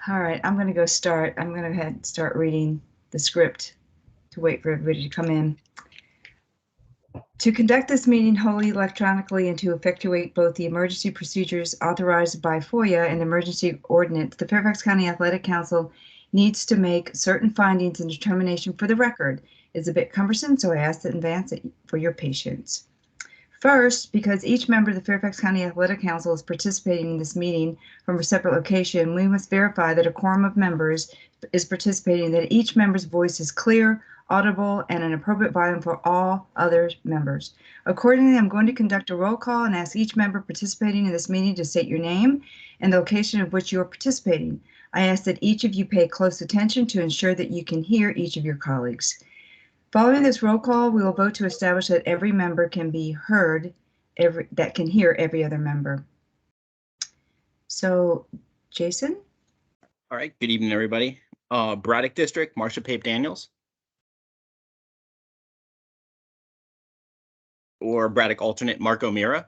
All right, I'm going to go start. I'm going to go ahead and start reading the script to wait for everybody to come in. To conduct this meeting wholly electronically and to effectuate both the emergency procedures authorized by FOIA and emergency ordinance, the Fairfax County Athletic Council needs to make certain findings and determination for the record. It's a bit cumbersome, so I ask in advance for your patience. First, because each member of the Fairfax County Athletic Council is participating in this meeting from a separate location, we must verify that a quorum of members is participating, that each member's voice is clear, audible, and an appropriate volume for all other members. Accordingly, I'm going to conduct a roll call and ask each member participating in this meeting to state your name and the location of which you are participating. I ask that each of you pay close attention to ensure that you can hear each of your colleagues. Following this roll call, we will vote to establish that every member can be heard, that can hear every other member. So, Jason? All right, good evening, everybody. Braddock District, Marsha Pape Daniels. Or Braddock alternate, Mark O'Meara.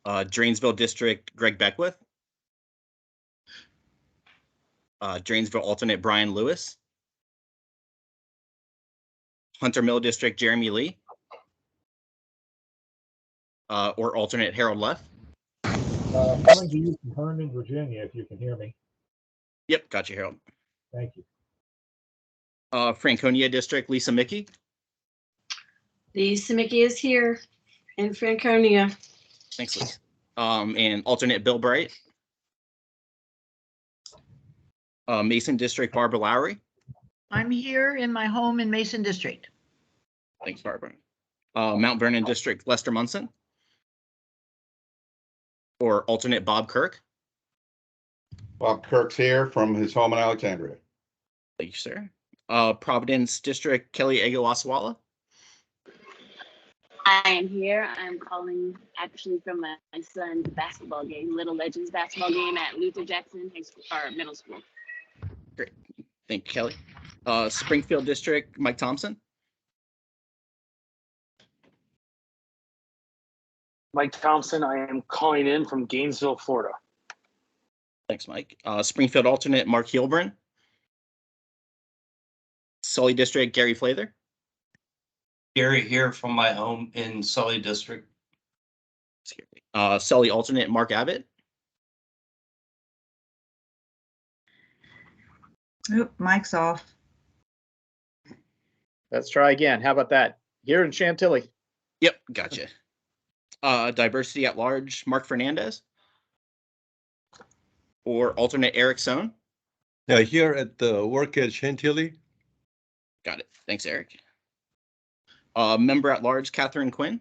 Drainesville District, Greg Beckwith. Drainesville alternate, Brian Lewis. Hunter Mill District, Jeremy Lee. Or alternate, Harold Leff. Coming to you from Herndon, Virginia, if you can hear me. Yep, got you, Harold. Thank you. Franconia District, Lisa Mickey. Lisa Mickey is here in Franconia. Thanks, Lisa. And alternate, Bill Bright. Mason District, Barbara Lowry. I'm here in my home in Mason District. Thanks, Barbara. Mount Vernon District, Lester Munson. Or alternate, Bob Kirk. Bob Kirk's here from his home in Alexandria. Thank you, sir. Providence District, Kelly Ego-Aswala. I am here. I'm calling actually from my son's basketball game, Little Legends basketball game at Luther Jackson High School, or middle school. Great. Thank you, Kelly. Springfield District, Mike Thompson. Mike Thompson, I am calling in from Gainesville, Florida. Thanks, Mike. Springfield alternate, Mark Heilbrun. Sully District, Gary Flather. Gary here from my home in Sully District. Sully alternate, Mark Abbott. Oop, mic's off. Let's try again. How about that? Here in Chantilly. Yep, gotcha. Diversity at large, Mark Fernandez. Or alternate, Eric Sohn. Yeah, here at the work at Chantilly. Got it. Thanks, Eric. Member at large, Catherine Quinn.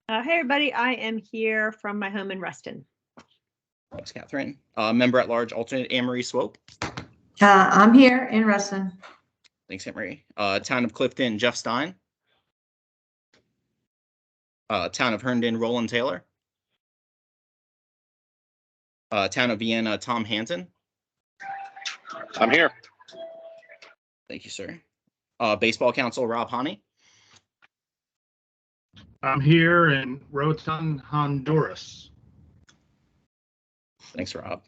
Hey, everybody. I am here from my home in Reston. Thanks, Catherine. Member at large, alternate, Anne-Marie Swope. I'm here in Reston. Thanks, Anne-Marie. Town of Clifton, Jeff Stein. Town of Herndon, Roland Taylor. Town of Vienna, Tom Hansen. I'm here. Thank you, sir. Baseball Council, Rob Honey. I'm here in Roatan, Honduras. Thanks, Rob.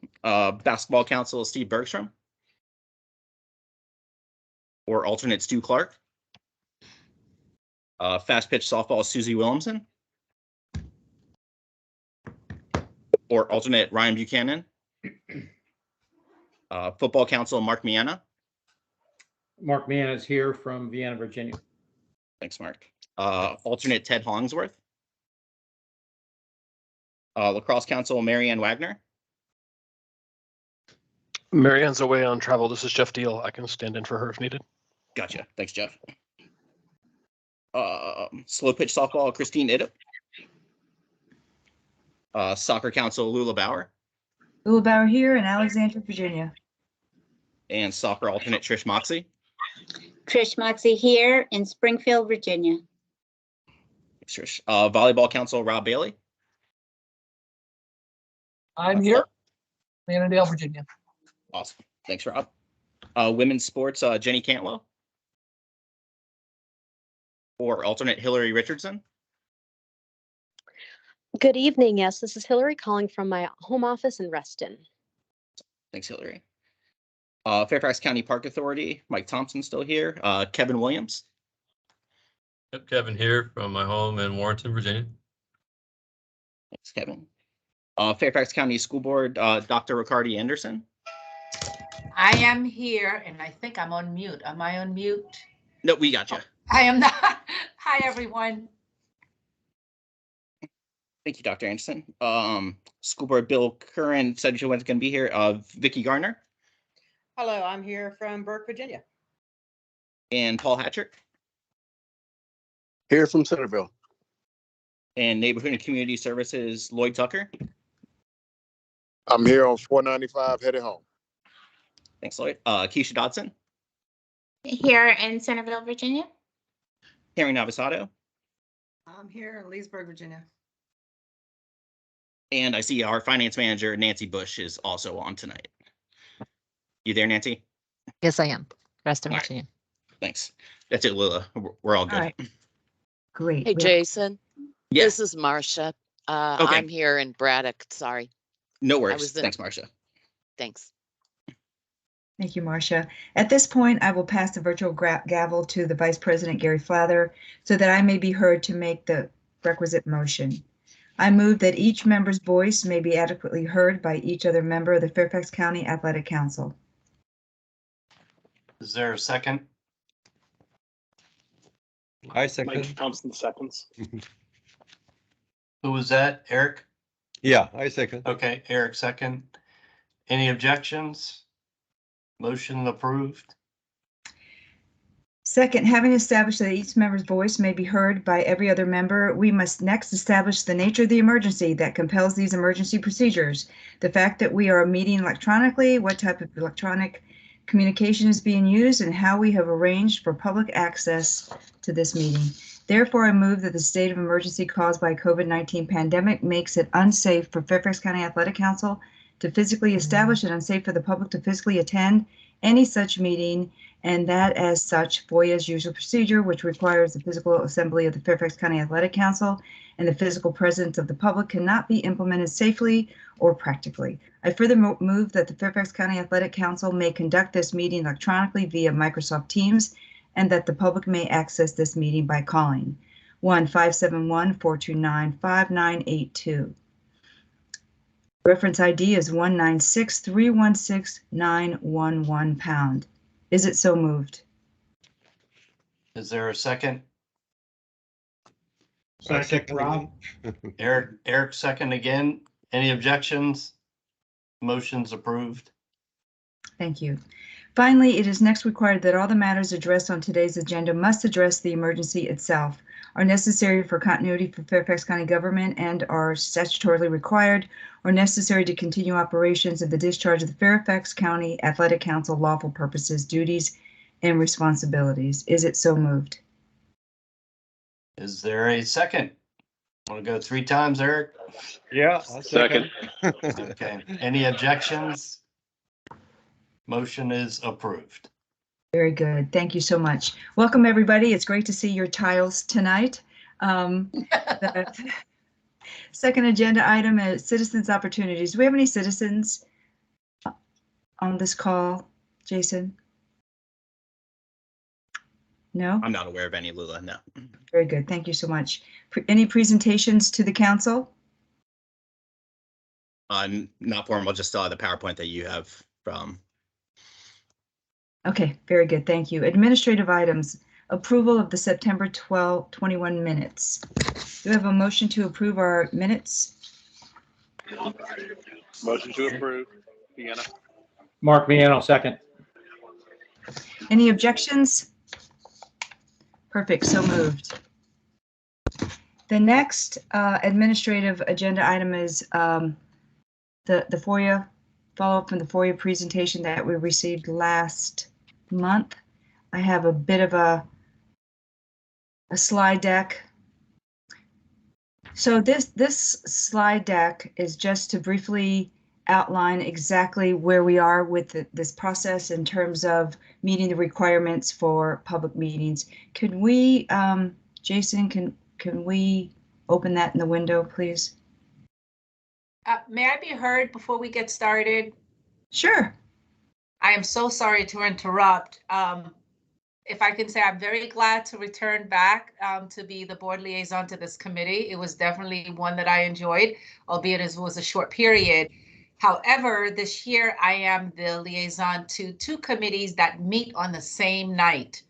Basketball Council, Steve Bergstrom. Or alternate, Stu Clark. Fast pitch softball, Susie Williamson. Or alternate, Ryan Buchanan. Football Council, Mark Miana. Mark Miana is here from Vienna, Virginia. Thanks, Mark. Alternate, Ted Hollingsworth. Lacrosse Council, Marianne Wagner. Marianne's away on travel. This is Jeff Deal. I can stand in for her if needed. Gotcha. Thanks, Jeff. Slow pitch softball, Christine Iddop. Soccer Council, Lula Bauer. Lula Bauer here in Alexandria, Virginia. And soccer alternate, Trish Moxie. Trish Moxie here in Springfield, Virginia. Thanks, Trish. Volleyball Council, Rob Bailey. I'm here, Annandale, Virginia. Awesome. Thanks, Rob. Women's sports, Jenny Cantwell. Or alternate, Hillary Richardson. Good evening. Yes, this is Hillary calling from my home office in Reston. Thanks, Hillary. Fairfax County Park Authority, Mike Thompson still here. Kevin Williams. Yep, Kevin here from my home in Warrenton, Virginia. Thanks, Kevin. Fairfax County School Board, Dr. Ricardi Anderson. I am here and I think I'm on mute. Am I on mute? No, we got you. I am not. Hi, everyone. Thank you, Dr. Anderson. School Board Bill Curran said she wasn't going to be here. Vicki Garner Hello, I'm here from Burke, Virginia. and Paul Hatcher. Here from Centerville. And Neighborhood and Community Services, Lloyd Tucker. I'm here on 495 headed home. Thanks, Lloyd. Keisha Dodson. Here in Centerville, Virginia. Karen Navasado. I'm here in Leesburg, Virginia. And I see our finance manager, Nancy Bush, is also on tonight. You there, Nancy? Yes, I am. Reston, All right. Virginia. Thanks. That's it, Lila. We're all good. All right. Great. Hey, Jason. Yes. This is Marcia. Okay. I'm here in Braddock. Sorry. No I worries. was in- Thanks, Marcia. Thanks. Thank you, Marcia. At this point, I will pass the virtual gavel to the Vice President, Gary Flather, so that I may be heard to make the requisite motion. I move that each member's voice may be adequately heard by each other member of the Fairfax County Athletic Council. Is there a second? I second. Mike Thompson seconds. Who was that? Eric? Yeah, I second. Okay, Eric second. Any objections? Motion approved. Second, having established that each member's voice may be heard by every other member, we must next establish the nature of the emergency that compels these emergency procedures. The fact that we are meeting electronically, what type of electronic communication is being used, and how we have arranged for public access to this meeting. Therefore, I move that the state of emergency caused by COVID-19 pandemic makes it unsafe for Fairfax County Athletic Council to physically establish and unsafe for the public to physically attend any such meeting, and that as such, FOIA's usual procedure, which requires the physical assembly of the Fairfax County Athletic Council and the physical presence of the public, cannot be implemented safely or practically. I further move that the Fairfax County Athletic Council may conduct this meeting electronically via Microsoft Teams, and that the public may access this meeting by calling 1-571-429-5982. Reference ID is 196316911#. Is it so moved? Is there a second? Second, Rob. Eric second again. Any objections? Motion's approved. Thank you. Finally, it is next required that all the matters addressed on today's agenda must address the emergency itself, are necessary for continuity for Fairfax County government, and are statutorily required or necessary to continue operations of the discharge of the Fairfax County Athletic Council lawful purposes, duties, and responsibilities. Is it so moved? Is there a second? Want to go 3 times, Eric? Yeah, I'll second. Okay. Any objections? Motion is approved. Very good. Thank you so much. Welcome, everybody. It's great to see your tiles tonight. The second agenda item is citizens' opportunities. Do we have any citizens on this call, Jason? No? I'm not aware of any, Lula. No. Very good. Thank you so much. Any presentations to the council? Not formal, just the PowerPoint that you have from. Okay, very good. Thank you. Administrative items. Approval of the September 12, 21 minutes. Do we have a motion to approve our minutes? Motion to approve. Vienna. Mark Miano, second. Any objections? Perfect, so moved. The next administrative agenda item is the FOIA, follow-up from the FOIA presentation that we received last month. I have a bit of a slide deck. So this slide deck is just to briefly outline exactly where we are with this process in terms of meeting the requirements for public meetings. Can we, Jason, can we open that in the window, please? May I be heard before we get started? Sure. I am so sorry to interrupt. If I can say, I'm very glad to return back to be the board liaison to this committee. It was definitely one that I enjoyed, albeit it was a short period. However, this year I am the liaison to 2 committees that meet on the same night.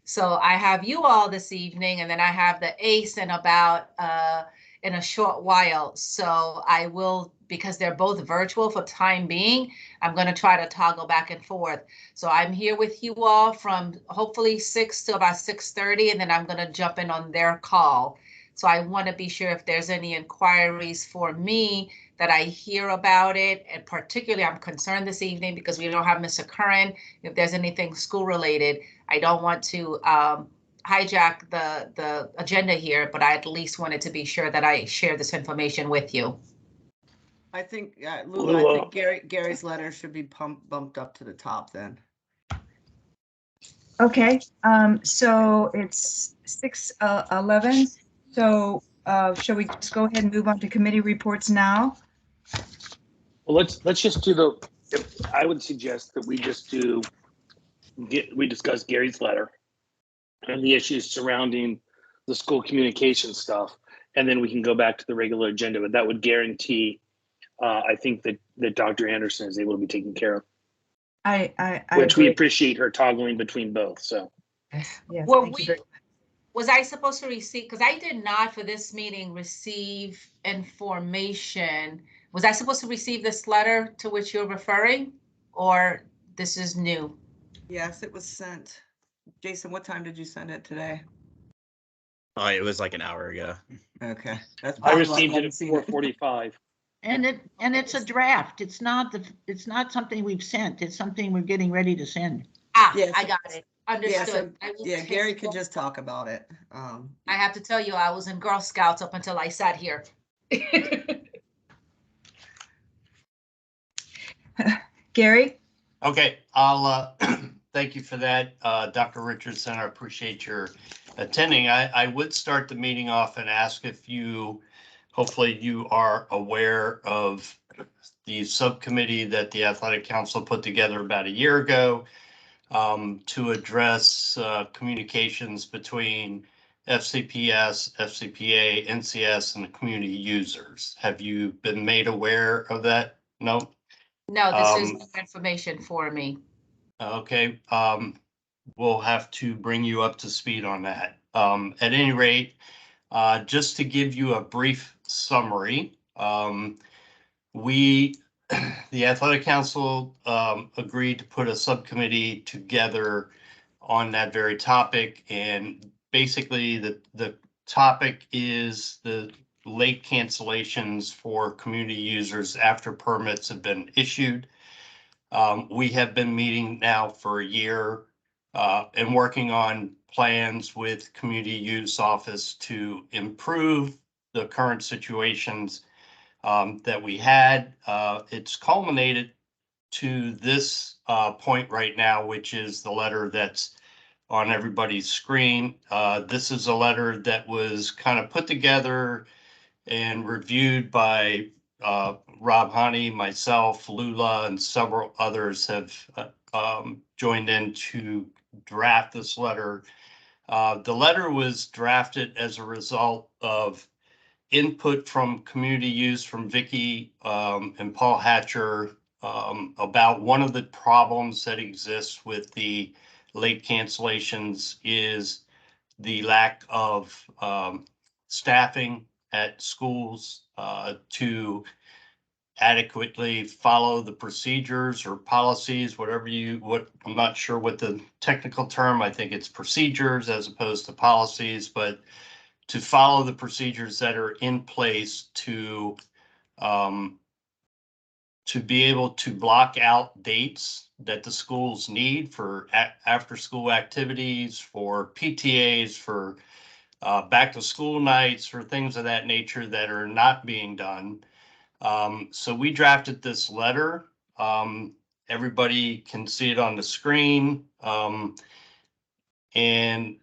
So I have you all this evening, and then I have the ACE in a short while. So I will, because they're both virtual for time being, I'm going to try to toggle back and forth. So I'm here with you all from hopefully 6 to about 6:30, and then I'm going to jump in on their call. So I want to be sure if there's any inquiries for me that I hear about it. And particularly, I'm concerned this evening because we don't have Mr. Curran. If there's anything school related, I don't want to hijack the agenda here, but I at least wanted to be sure that I share this information with you. I think, Lula, I think Gary's letter should be bumped up to the top then. Okay, so it's 6:11. So shall we just go ahead and move on to committee reports now? Well, let's just do I would suggest that we just we discuss Gary's letter and the issues surrounding the school communication stuff, and then we can go back to the regular agenda. But that would guarantee, I think that Dr. Anderson is able to be taken care of. I Which agree. we appreciate her toggling between both. So, yes, Well, thank you very much. was I supposed to receive, because I did not for this meeting receive information. Was I supposed to receive this letter to which you're referring, or this is new? Yes, it was sent. Jason, what time did you send it today? It was like an hour ago. Okay. That's I probably why received it hadn't at seen 4:45. And it's a draft. It's not something we've sent. It's something we're getting ready to send. Yes. I got it. Yeah, so, Understood. I will take Gary could full- just talk about it. I have to tell you, I was in Girl Scouts up until I sat here. Gary? Okay, I'll thank you for that, Dr. Richardson. I appreciate your attending. I would start the meeting off and ask if hopefully you are aware of the subcommittee that the Athletic Council put together about a year ago to address communications between FCPS, FCPA, NCS, and the community users. Have you been made aware of that? No? No, this is new information for me. Okay, we'll have to bring you up to speed on that. At any rate, just to give you a brief summary, the Athletic Council agreed to put a subcommittee together on that very topic, and basically the topic is the late cancellations for community users after permits have been issued. We have been meeting now for a year and working on plans with community use office to improve the current situations that we had. It's culminated to this point right now, which is the letter that's on everybody's screen. This is a letter that was kind of put together and reviewed by Rob Honey, myself, Lula, and several others have joined in to draft this letter. The letter was drafted as a result of input from community use from Vicky and Paul Hatcher about one of the problems that exists with the late cancellations is the lack of staffing at schools to adequately follow the procedures or policies, I'm not sure what the technical term, I think it's procedures as opposed to policies, but to follow the procedures that are in place to be able to block out dates that the schools need for after school activities, for PTAs, for back to school nights, for things of that nature that are not being done. So we drafted this letter. Everybody can see it on the screen. And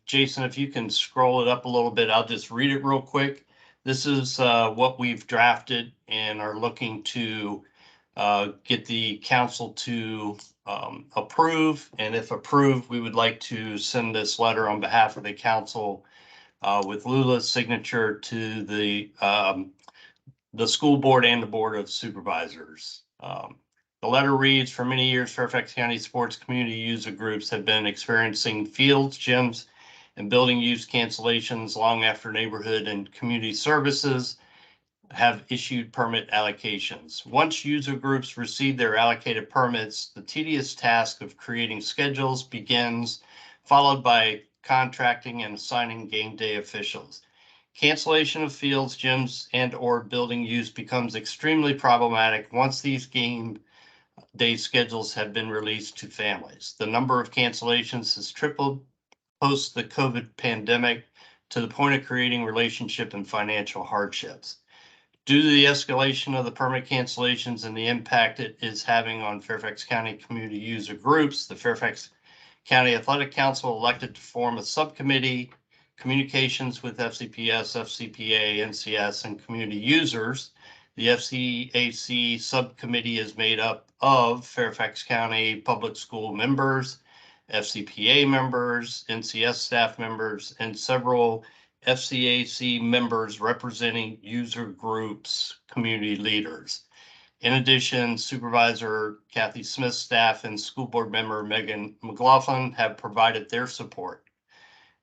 Jason, if you can scroll it up a little bit, I'll just read it real quick. this is what we've drafted and are looking to get the council to approve. And if approved, we would like to send this letter on behalf of the council with Lula's signature to the school board and the board of supervisors. The letter reads, for many years, Fairfax County sports community user groups have been experiencing fields, gyms, and building use cancellations long after neighborhood and community services have issued permit allocations. Once user groups receive their allocated permits, the tedious task of creating schedules begins, followed by contracting and assigning game day officials. Cancellation of fields, gyms, and/or building use becomes extremely problematic once these game day schedules have been released to families. The number of cancellations has tripled post the COVID pandemic to the point of creating relationship and financial hardships. Due to the escalation of the permit cancellations and the impact it is having on Fairfax County community user groups, the Fairfax County Athletic Council elected to form a subcommittee, communications with FCPS, FCPA, NCS, and community users. The FCAC subcommittee is made up of Fairfax County public school members, FCPA members, NCS staff members, and several FCAC members representing user groups, community leaders. In addition, Supervisor Kathy Smith's staff and school board member Megan McLaughlin have provided their support.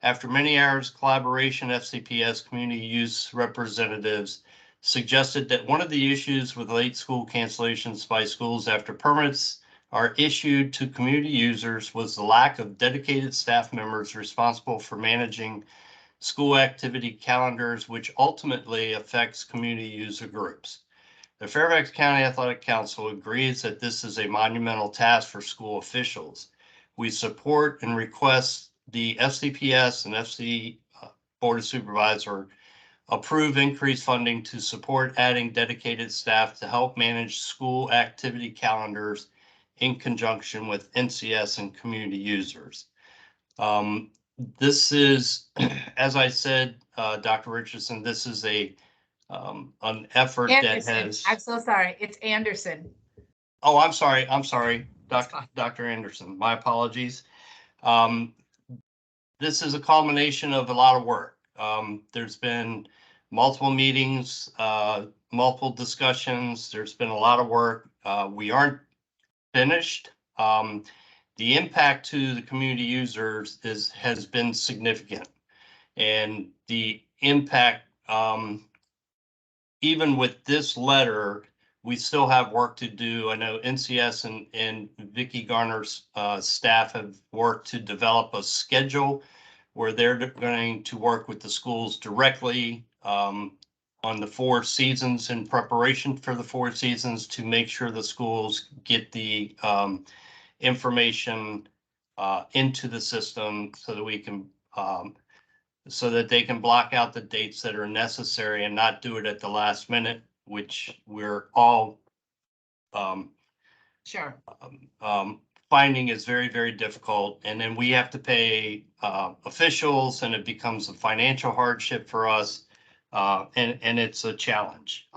After many hours of collaboration, FCPS community use representatives suggested that one of the issues with late school cancellations by schools after permits are issued to community users was the lack of dedicated staff members responsible for managing school activity calendars, which ultimately affects community user groups. The Fairfax County Athletic Council agrees that this is a monumental task for school officials. We support and request the FCPS and FC Board of Supervisors approve increased funding to support adding dedicated staff to help manage school activity calendars in conjunction with NCS and community users. This is, as I said, Dr. Richardson, this is an effort Anderson. that has. I'm so sorry. It's Anderson. Oh, I'm sorry, Dr. Anderson. My apologies. This is a culmination of a lot of work. There's been multiple meetings, multiple discussions. There's been a lot of work. We aren't finished. The impact to the community users has been significant, and the impact, even with this letter, we still have work to do. I know NCS and Vicki Garner's staff have worked to develop a schedule where they're going to work with the schools directly on the 4 seasons in preparation for the 4 seasons to make sure the schools get the information into the system so that we can so that they can block out the dates that are necessary and not do it at the last minute, which we're all finding is very, very difficult. And then we have to pay officials, and it becomes a financial hardship for us, and it's a challenge.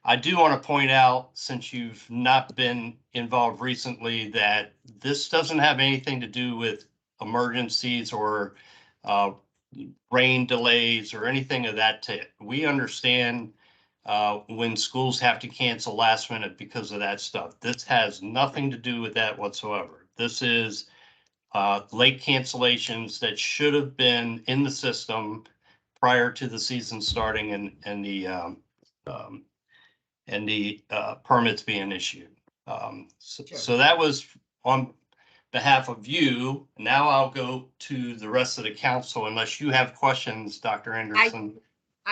I do want to point out, since you've not been involved recently, that this doesn't have anything to do with emergencies or rain delays or anything of that type. We understand when schools have to cancel last minute because of that stuff. This has nothing to do with that whatsoever. This is late cancellations that should have been in the system prior to the season starting and the permits being issued. So that was on behalf of you. Now I'll go to the rest of the council, unless you have questions, Dr. Anderson.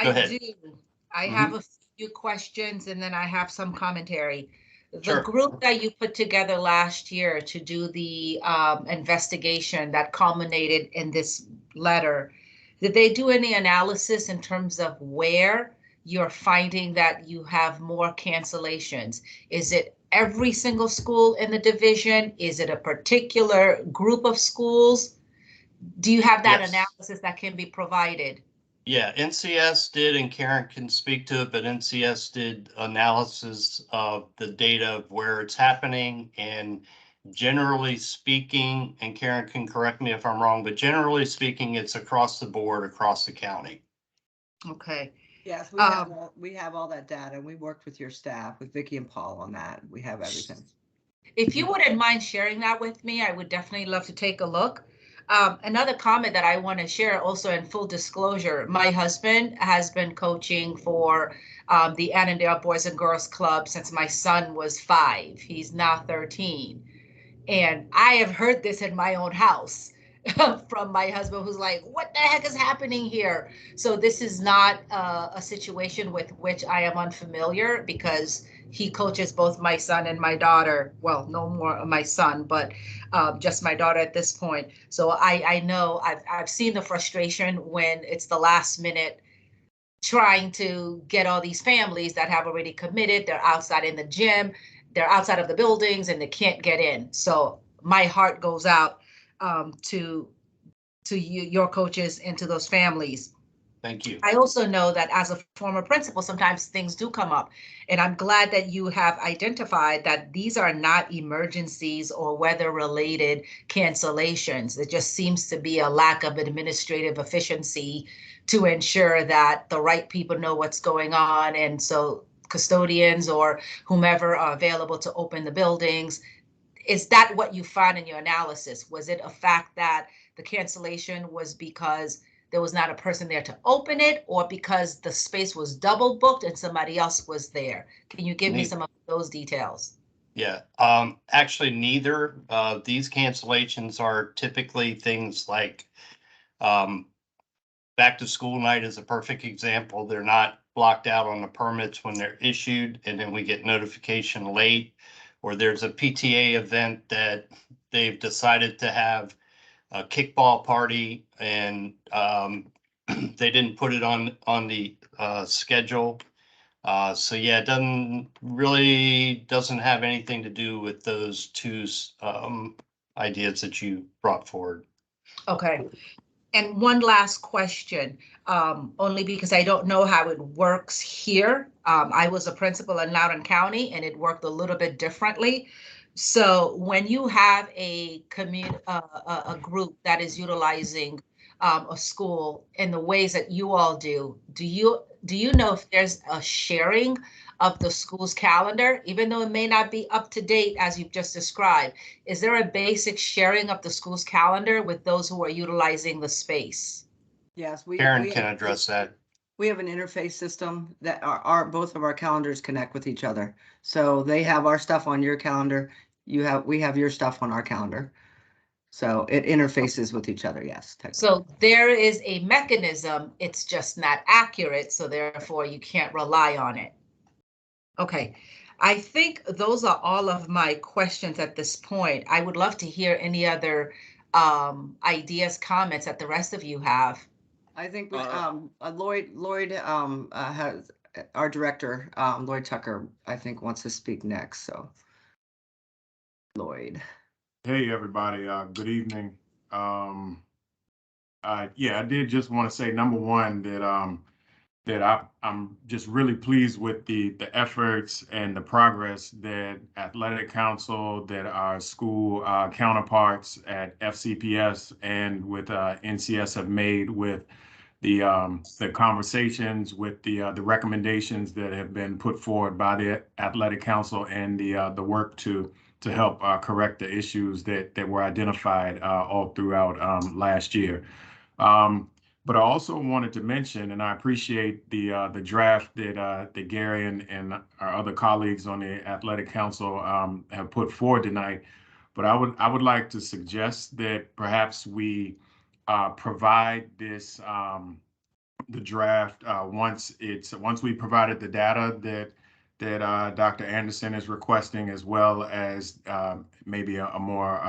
Go ahead. I do. I have a few questions, and then I have some commentary. The Sure. group that you put together last year to do the investigation that culminated in this letter, did they do any analysis in terms of where you're finding that you have more cancellations? Is it every single school in the division? Is it a particular group of schools? Do you have that analysis that can be provided? Yeah, NCS did, and Karen can speak to it, but NCS did analysis of the data of where it's happening, and generally speaking, and Karen can correct me if I'm wrong, but generally speaking, it's across the board, across the county. Okay. Yes, we have all that data. We worked with your staff, with Vicky and Paul on that. We have everything. If you wouldn't mind sharing that with me, I would definitely love to take a look. Another comment that I want to share also in full disclosure, my husband has been coaching for the Annandale Boys and Girls Club since my son was 5. He's now 13. And I have heard this in my own house from my husband, who's like, what the heck is happening here? So this is not a situation with which I am unfamiliar, because he coaches both my son and my daughter. Well, no more my son, but just my daughter at this point. So I know I've seen the frustration when it's the last minute trying to get all these families that have already committed. They're outside in the gym, they're outside of the buildings, and they can't get in. So my heart goes out to you, your coaches, and to those families. Thank you. I also know that as a former principal, sometimes things do come up, and I'm glad that you have identified that these are not emergencies or weather-related cancellations. It just seems to be a lack of administrative efficiency to ensure that the right people know what's going on, and so custodians or whomever are available to open the buildings. Is that what you found in your analysis? Was it a fact that the cancellation was because there was not a person there to open it, or because the space was double booked and somebody else was there? Can you give me some of those details? Yeah, actually neither. These cancellations are typically things like back to school night is a perfect example. They're not blocked out on the permits when they're issued, and then we get notification late, or there's a PTA event that they've decided to have a kickball party, and they didn't put it on the schedule. So yeah, it doesn't have anything to do with those two ideas that you brought forward. Okay. And one last question, only because I don't know how it works here. I was a principal in Loudoun County, and it worked a little bit differently. So when you have a group that is utilizing a school in the ways that you all do you know if there's a sharing of the school's calendar, even though it may not be up to date as you've just described? Is there a basic sharing of the school's calendar with those who are utilizing the space? Yes, Karen can address that. We have an interface system that both of our calendars connect with each other. So they have our stuff on your calendar. We have your stuff on our calendar. So it interfaces with each other, yes. So there is a mechanism, it's just not accurate, so therefore you can't rely on it. Okay, I think those are all of my questions at this point. I would love to hear any other ideas, comments that the rest of you have. I think Lloyd has our director, Lloyd Tucker, I think wants to speak next. So Lloyd. Hey everybody, good evening. I did just want to say, number one, that I'm just really pleased with the efforts and the progress that Athletic Council, that our school counterparts at FCPS and with NCS have made with the conversations, with the recommendations that have been put forward by the Athletic Council, and the work to help correct the issues that were identified all throughout last year. But I also wanted to mention, and I appreciate the draft that Gary and our other colleagues on the Athletic Council have put forward tonight. But I would like to suggest that perhaps we provide this the draft once we provided the data that Dr. Anderson is requesting, as well as maybe a more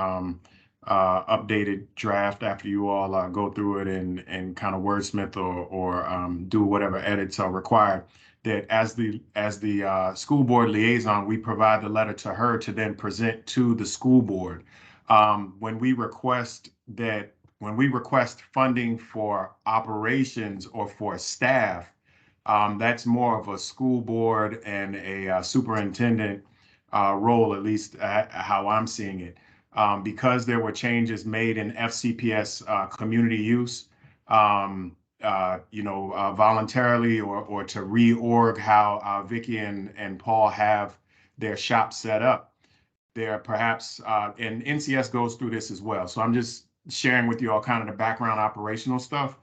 updated draft after you all go through it and kind of wordsmith or do whatever edits are required. That as the school board liaison, we provide the letter to her to then present to the school board. When we request that when we request funding for operations or for staff, that's more of a school board and a superintendent role, at least how I'm seeing it. Because there were changes made in FCPS community use, voluntarily or to reorg how Vicky and Paul have their shop set up. There perhaps, and NCS goes through this as well. So I'm just sharing with you all kind of the background operational stuff.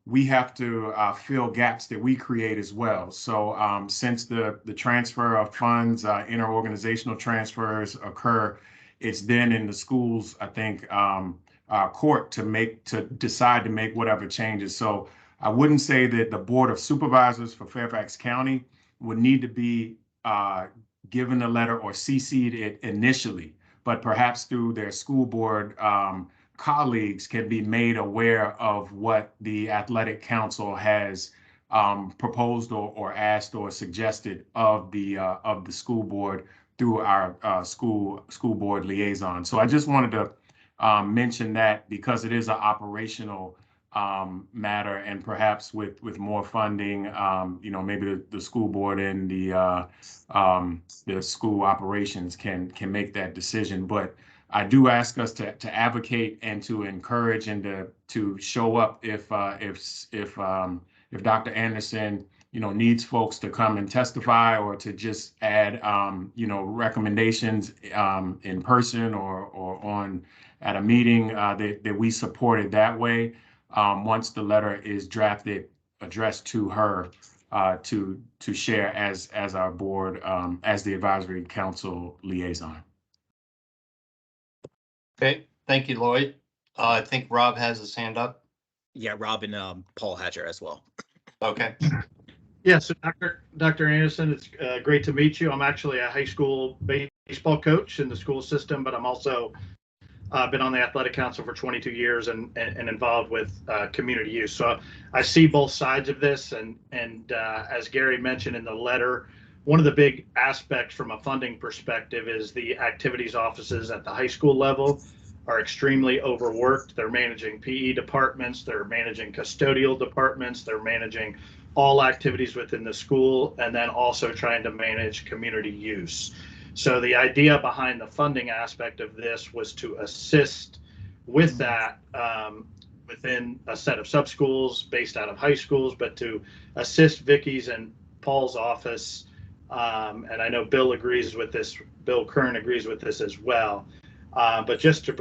We have to fill gaps that we create as well. So since the transfer of funds, interorganizational transfers occur, it's then in the schools, I think, court to decide to make whatever changes. So I wouldn't say that the Board of Supervisors for Fairfax County would need to be given a letter or CC'd it initially, but perhaps through their school board colleagues can be made aware of what the athletic council has proposed or asked or suggested of the school board through our school board liaison. So I just wanted to mention that because it is an operational matter, and perhaps with more funding, maybe the school board and the school operations can make that decision. But I do ask us to advocate and to encourage and to show up if Dr. Anderson needs folks to come and testify or to just add recommendations in person or on at a meeting that we support it that way. Once the letter is drafted, addressed to her to share as our board, as the advisory council liaison. Okay, thank you, Lloyd. I think Rob has his hand up. Yeah, Rob and Paul Hatcher as well. Okay. Yeah, so Dr. Anderson, it's great to meet you. I'm actually a high school baseball coach in the school system, but I'm also been on the athletic council for 22 years and involved with community use. So I see both sides of this. And as Gary mentioned in the letter, one of the big aspects from a funding perspective is the activities offices at the high school level are extremely overworked. They're managing PE departments, they're managing custodial departments, they're managing all activities within the school, and then also trying to manage community use. So the idea behind the funding aspect of this was to assist with that within a set of sub-schools based out of high schools, but to assist Vicky's and Paul's office. And I know Bill agrees with this, Bill Kern agrees with this as well, but just to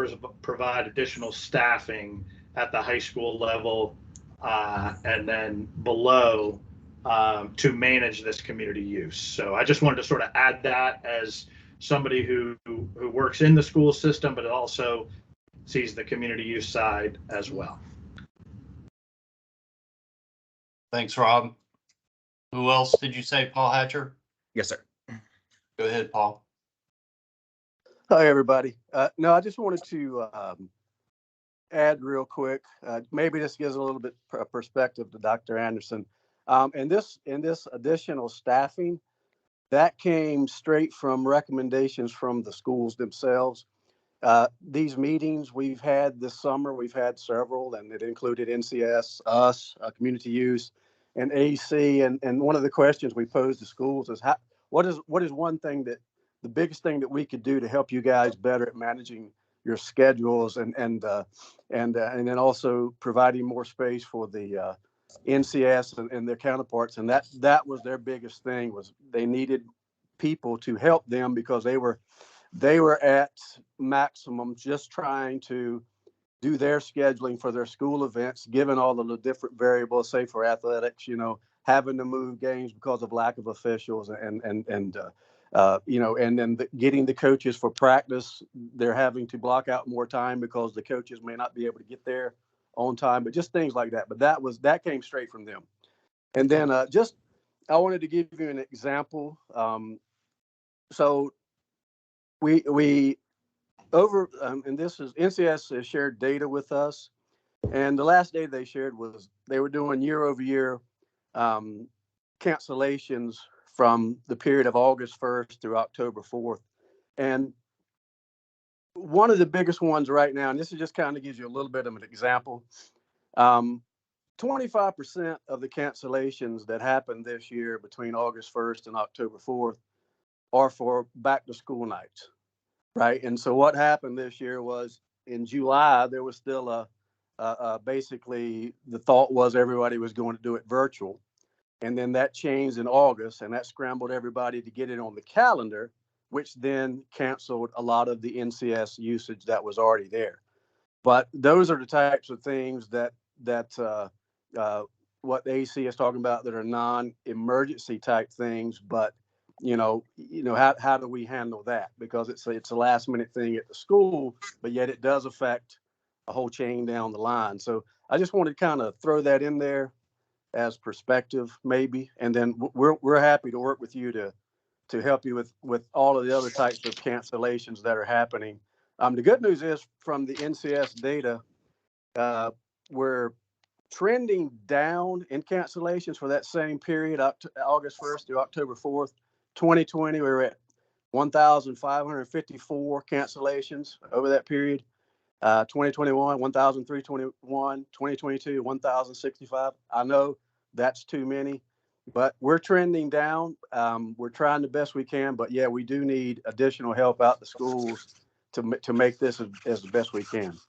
provide additional staffing at the high school level and then below to manage this community use. So I just wanted to sort of add that as somebody who works in the school system, but also sees the community use side as well. Thanks, Rob. Who else did you say, Paul Hatcher? Yes, sir. Go ahead, Paul. Hi, everybody. No, I just wanted to add real quick. Maybe this gives a little bit perspective to Dr. Anderson. And this additional staffing, that came straight from recommendations from the schools themselves. These meetings we've had this summer, we've had several, and it included NCS, us, community use, and AC. And one of the questions we posed to schools is what is one thing that the biggest thing that we could do to help you guys better at managing your schedules and then also providing more space for the NCS and their counterparts. And that was their biggest thing, was they needed people to help them because they were at maximum just trying to do their scheduling for their school events, given all of the different variables, say for athletics, having to move games because of lack of officials and then getting the coaches for practice, they're having to block out more time because the coaches may not be able to get there on time, but just things like that. But that came straight from them. And then I wanted to give you an example. So we over, and this is NCS has shared data with us. And the last data they shared was they were doing year-over-year cancellations from the period of August 1st through October 4th. And one of the biggest ones right now, and this is just kind of gives you a little bit of an example. 25% of the cancellations that happened this year between August 1st and October 4th are for back to school nights, right? And so what happened this year was in July, there was still basically the thought was everybody was going to do it virtual. And then that changed in August, and that scrambled everybody to get it on the calendar, which then canceled a lot of the NCS usage that was already there. But those are the types of things that what the AC is talking about that are non-emergency type things. But how do we handle that? Because it's a last minute thing at the school, but yet it does affect a whole chain down the line. So I just wanted to kind of throw that in there as perspective, maybe, and then we're happy to work with you to help you with all of the other types of cancellations that are happening. The good news is from the NCS data, we're trending down in cancellations for that same period, August 1st through October 4th. 2020, we were at 1,554 cancellations over that period. 2021, 1,321, 2022, 1,065. I know that's too many, but we're trending down. We're trying the best we can, but yeah, we do need additional help out the schools to make this as the best we can.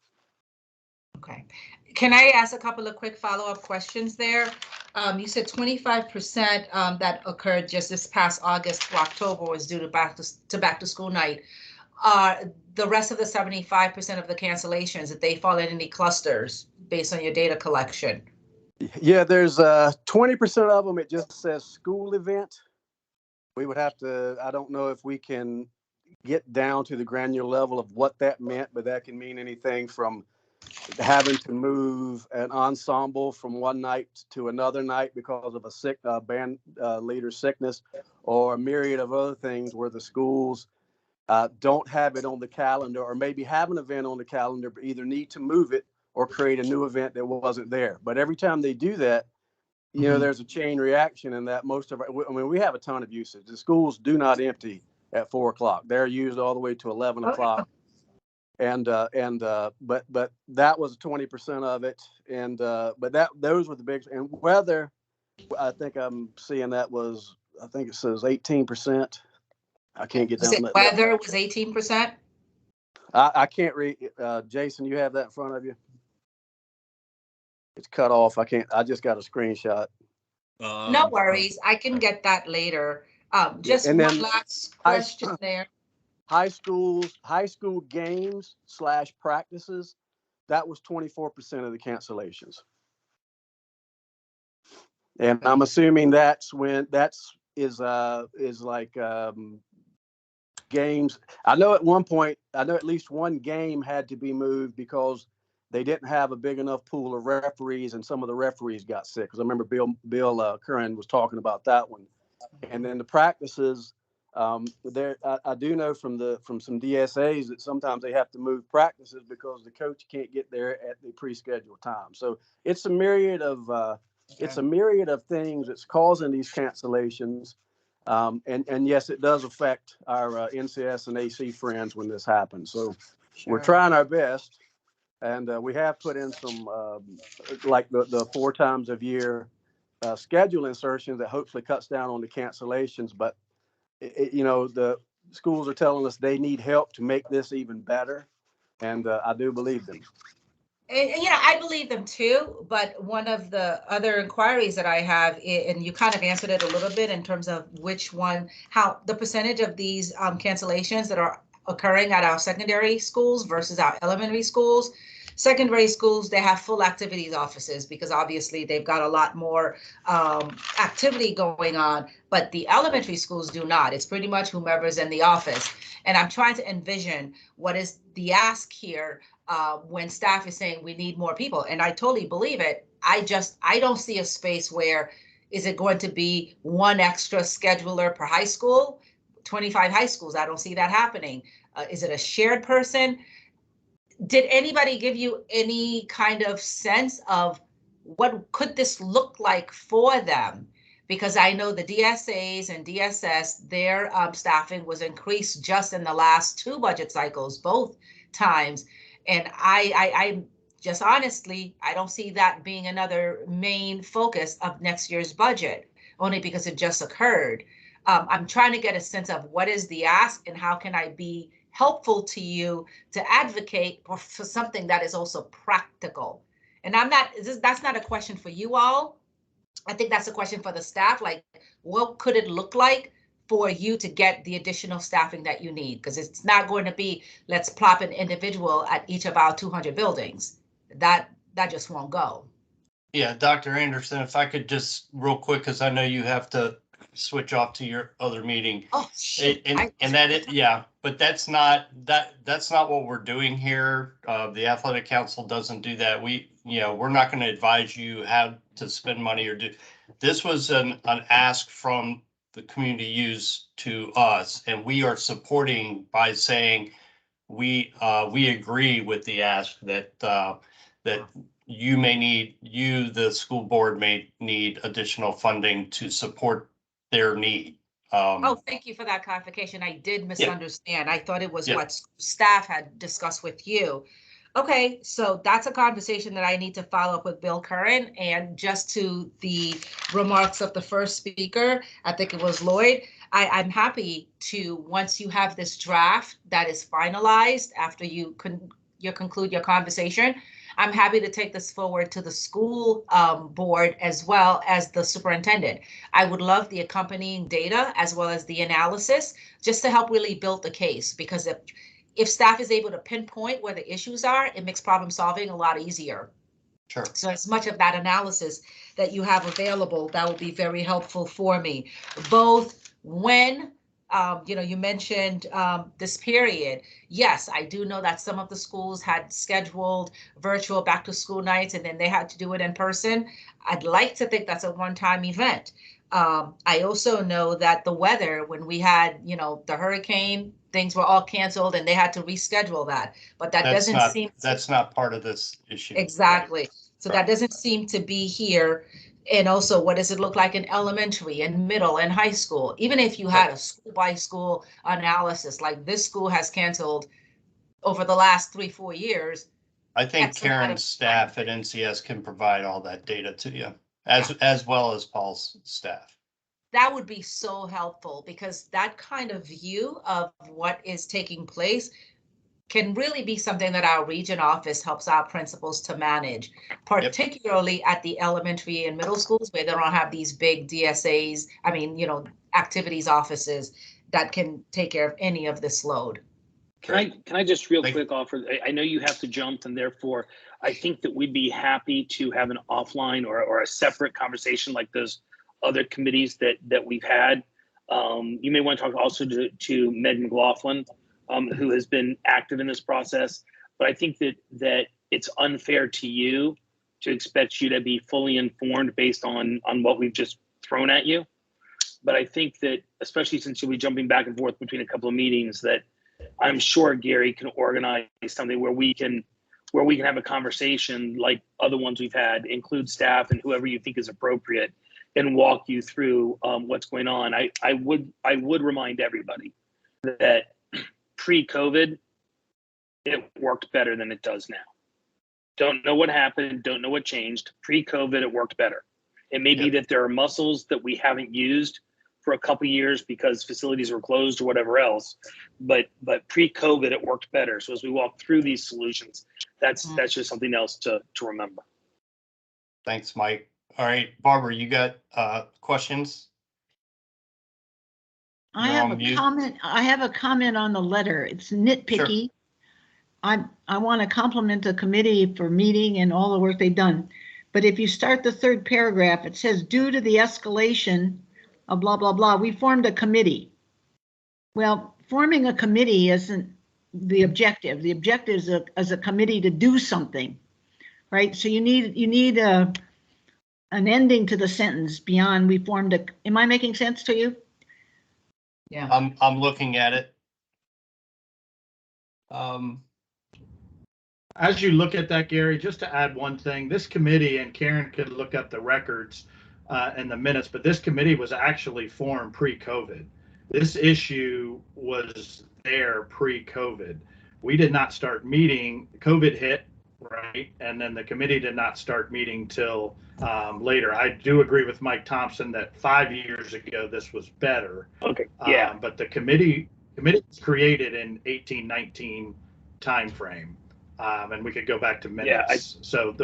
Okay. Can I ask a couple of quick follow-up questions there? You said 25% that occurred just this past August to October was due to back to school night. The rest of the 75% of the cancellations, that they fall in any clusters based on your data collection? Yeah, there's 20% of them. It just says school event. We would have to, I don't know if we can get down to the granular level of what that meant, but that can mean anything from having to move an ensemble from one night to another night because of a sick band leader sickness, or a myriad of other things where the schools don't have it on the calendar, or maybe have an event on the calendar, but either need to move it or create a new event that wasn't there. But every time they do that, there's a chain reaction in that. We have a ton of usage. The schools do not empty at 4 o'clock. They're used all the way to 11 o'clock. But that was 20% of it. But those were the big, and weather, I think I'm seeing that was, I think it says 18%. I can't get down that. Weather was 18%? I can't read. Jason, you have that in front of you? It's cut off. I just got a screenshot. No worries. I can get that later. Just one last question there. High school games / practices, that was 24% of the cancellations. And I'm assuming that's like games. I know at least one game had to be moved because they didn't have a big enough pool of referees, and some of the referees got sick. Because I remember Bill Curran was talking about that one. And then the practices, I do know from some DSAs that sometimes they have to move practices because the coach can't get there at the pre-scheduled time. So it's a myriad of things that's causing these cancellations. And yes, it does affect our NCS and AC friends when this happens. So we're trying our best. And we have put in some, like the 4 times a year schedule insertions that hopefully cuts down on the cancellations. But, the schools are telling us they need help to make this even better. And I do believe them. And, I believe them too. But one of the other inquiries that I have, and you kind of answered it a little bit in terms of how the percentage of these cancellations that are occurring at our secondary schools versus our elementary schools. Secondary schools, they have full activities offices because obviously they've got a lot more activity going on, but the elementary schools do not. It's pretty much whomever's in the office. And I'm trying to envision what is the ask here when staff is saying we need more people. And I totally believe it. I don't see a space where is it going to be one extra scheduler per high school, 25 high schools. I don't see that happening. Is it a shared person? Did anybody give you any kind of sense of what could this look like for them? because I know the DSAs and DSS, their staffing was increased just in the last 2 budget cycles, both times. And I just honestly, I don't see that being another main focus of next year's budget, only because it just occurred. I'm trying to get a sense of what is the ask and how can I be helpful to you to advocate for something that is also practical. And that's not a question for you all. I think that's a question for the staff. Like, what could it look like for you to get the additional staffing that you need? Because it's not going to be, let's plop an individual at each of our 200 buildings. That just won't go. Yeah, Dr. Anderson, if I could just real quick, because I know you have to switch off to your other meeting. Oh, shit. Yeah, but that's not what we're doing here. The athletic council doesn't do that. We're not going to advise you how to spend money or do. This was an ask from the community use to us, and we are supporting by saying we agree with the ask that the school board may need additional funding to support their need. Oh, thank you for that clarification. I did misunderstand. I thought it was what staff had discussed with you. Okay, so that's a conversation that I need to follow up with Bill Curran. And just to the remarks of the first speaker, I think it was Lloyd, I'm happy to, once you have this draft that is finalized after you conclude your conversation, I'm happy to take this forward to the school board as well as the superintendent. I would love the accompanying data as well as the analysis just to help really build the case, because if staff is able to pinpoint where the issues are, it makes problem solving a lot easier. Sure. So as much of that analysis that you have available, that will be very helpful for me. Both when you mentioned this period. Yes, I do know that some of the schools had scheduled virtual back to school nights and then they had to do it in person. I'd like to think that's a one-time event. I also know that the weather, when we had, the hurricane, things were all canceled and they had to reschedule that. But that's not part of this issue. Exactly. So that doesn't seem to be here. And also, what does it look like in elementary and middle and high school? Even if you had a school by school analysis, like this school has canceled over the last 3-4 years. I think Karen's staff at NCS can provide all that data to you, as well as Paul's staff. That would be so helpful, because that kind of view of what is taking place can really be something that our region office helps our principals to manage, particularly at the elementary and middle schools where they don't have these big DSAs, activities offices that can take care of any of this load. Can I just real quick offer, I know you have to jump, and therefore I think that we'd be happy to have an offline or a separate conversation like those other committees that we've had. You may want to talk also to Meg McLaughlin, who has been active in this process. But I think that it's unfair to you to expect you to be fully informed based on what we've just thrown at you. But I think that, especially since you'll be jumping back and forth between a couple of meetings, that I'm sure Gary can organize something where we can have a conversation like other ones we've had, include staff and whoever you think is appropriate, and walk you through what's going on. I would remind everybody that pre-COVID, it worked better than it does now. Don't know what happened, don't know what changed. Pre-COVID, it worked better. It may be that there are muscles that we haven't used for a couple of years because facilities were closed or whatever else, but pre-COVID, it worked better. So as we walk through these solutions, that's just something else to remember. Thanks, Mike. All right, Barbara, you got questions? I have a comment on the letter. It's nitpicky. Sure. I want to compliment the committee for meeting and all the work they've done. But if you start the third paragraph, it says, due to the escalation of blah, blah, blah, we formed a committee. Well, forming a committee isn't the objective. The objective is as a committee to do something, right? So you need an ending to the sentence beyond we formed a. Am I making sense to you? Yeah. I'm looking at it. As you look at that, Gary, just to add one thing, this committee, and Karen could look up the records, in the minutes, but this committee was actually formed pre-COVID. This issue was there pre-COVID. We did not start meeting, COVID hit, right? And then the committee did not start meeting till later. I do agree with Mike Thompson that 5 years ago, this was better. Okay, yeah. But the committee was created in 1819 timeframe. And we could go back to minutes. So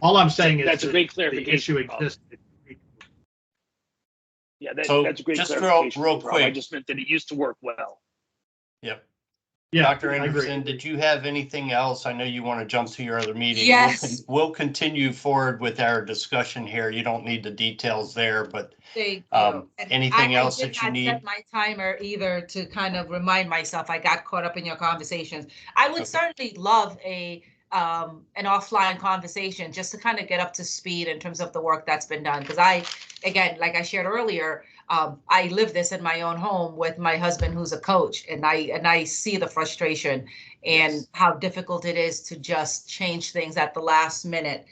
all I'm saying is that's a great clarification. The issue existed. Yeah, that's a great just clarification. real quick. I just meant that it used to work well. Yep. Yeah, Dr. Anderson, did you have anything else? I know you want to jump to your other meeting. Yes. We'll continue forward with our discussion here. You don't need the details there, but Thank you. And anything else that you I did need? not set my timer either to kind of remind myself. I got caught up in your conversations. I would certainly love an offline conversation just to kind of get up to speed in terms of the work that's been done. Because again, like I shared earlier, I live this in my own home with my husband, who's a coach, and I see the frustration and how difficult it is to just change things at the last minute.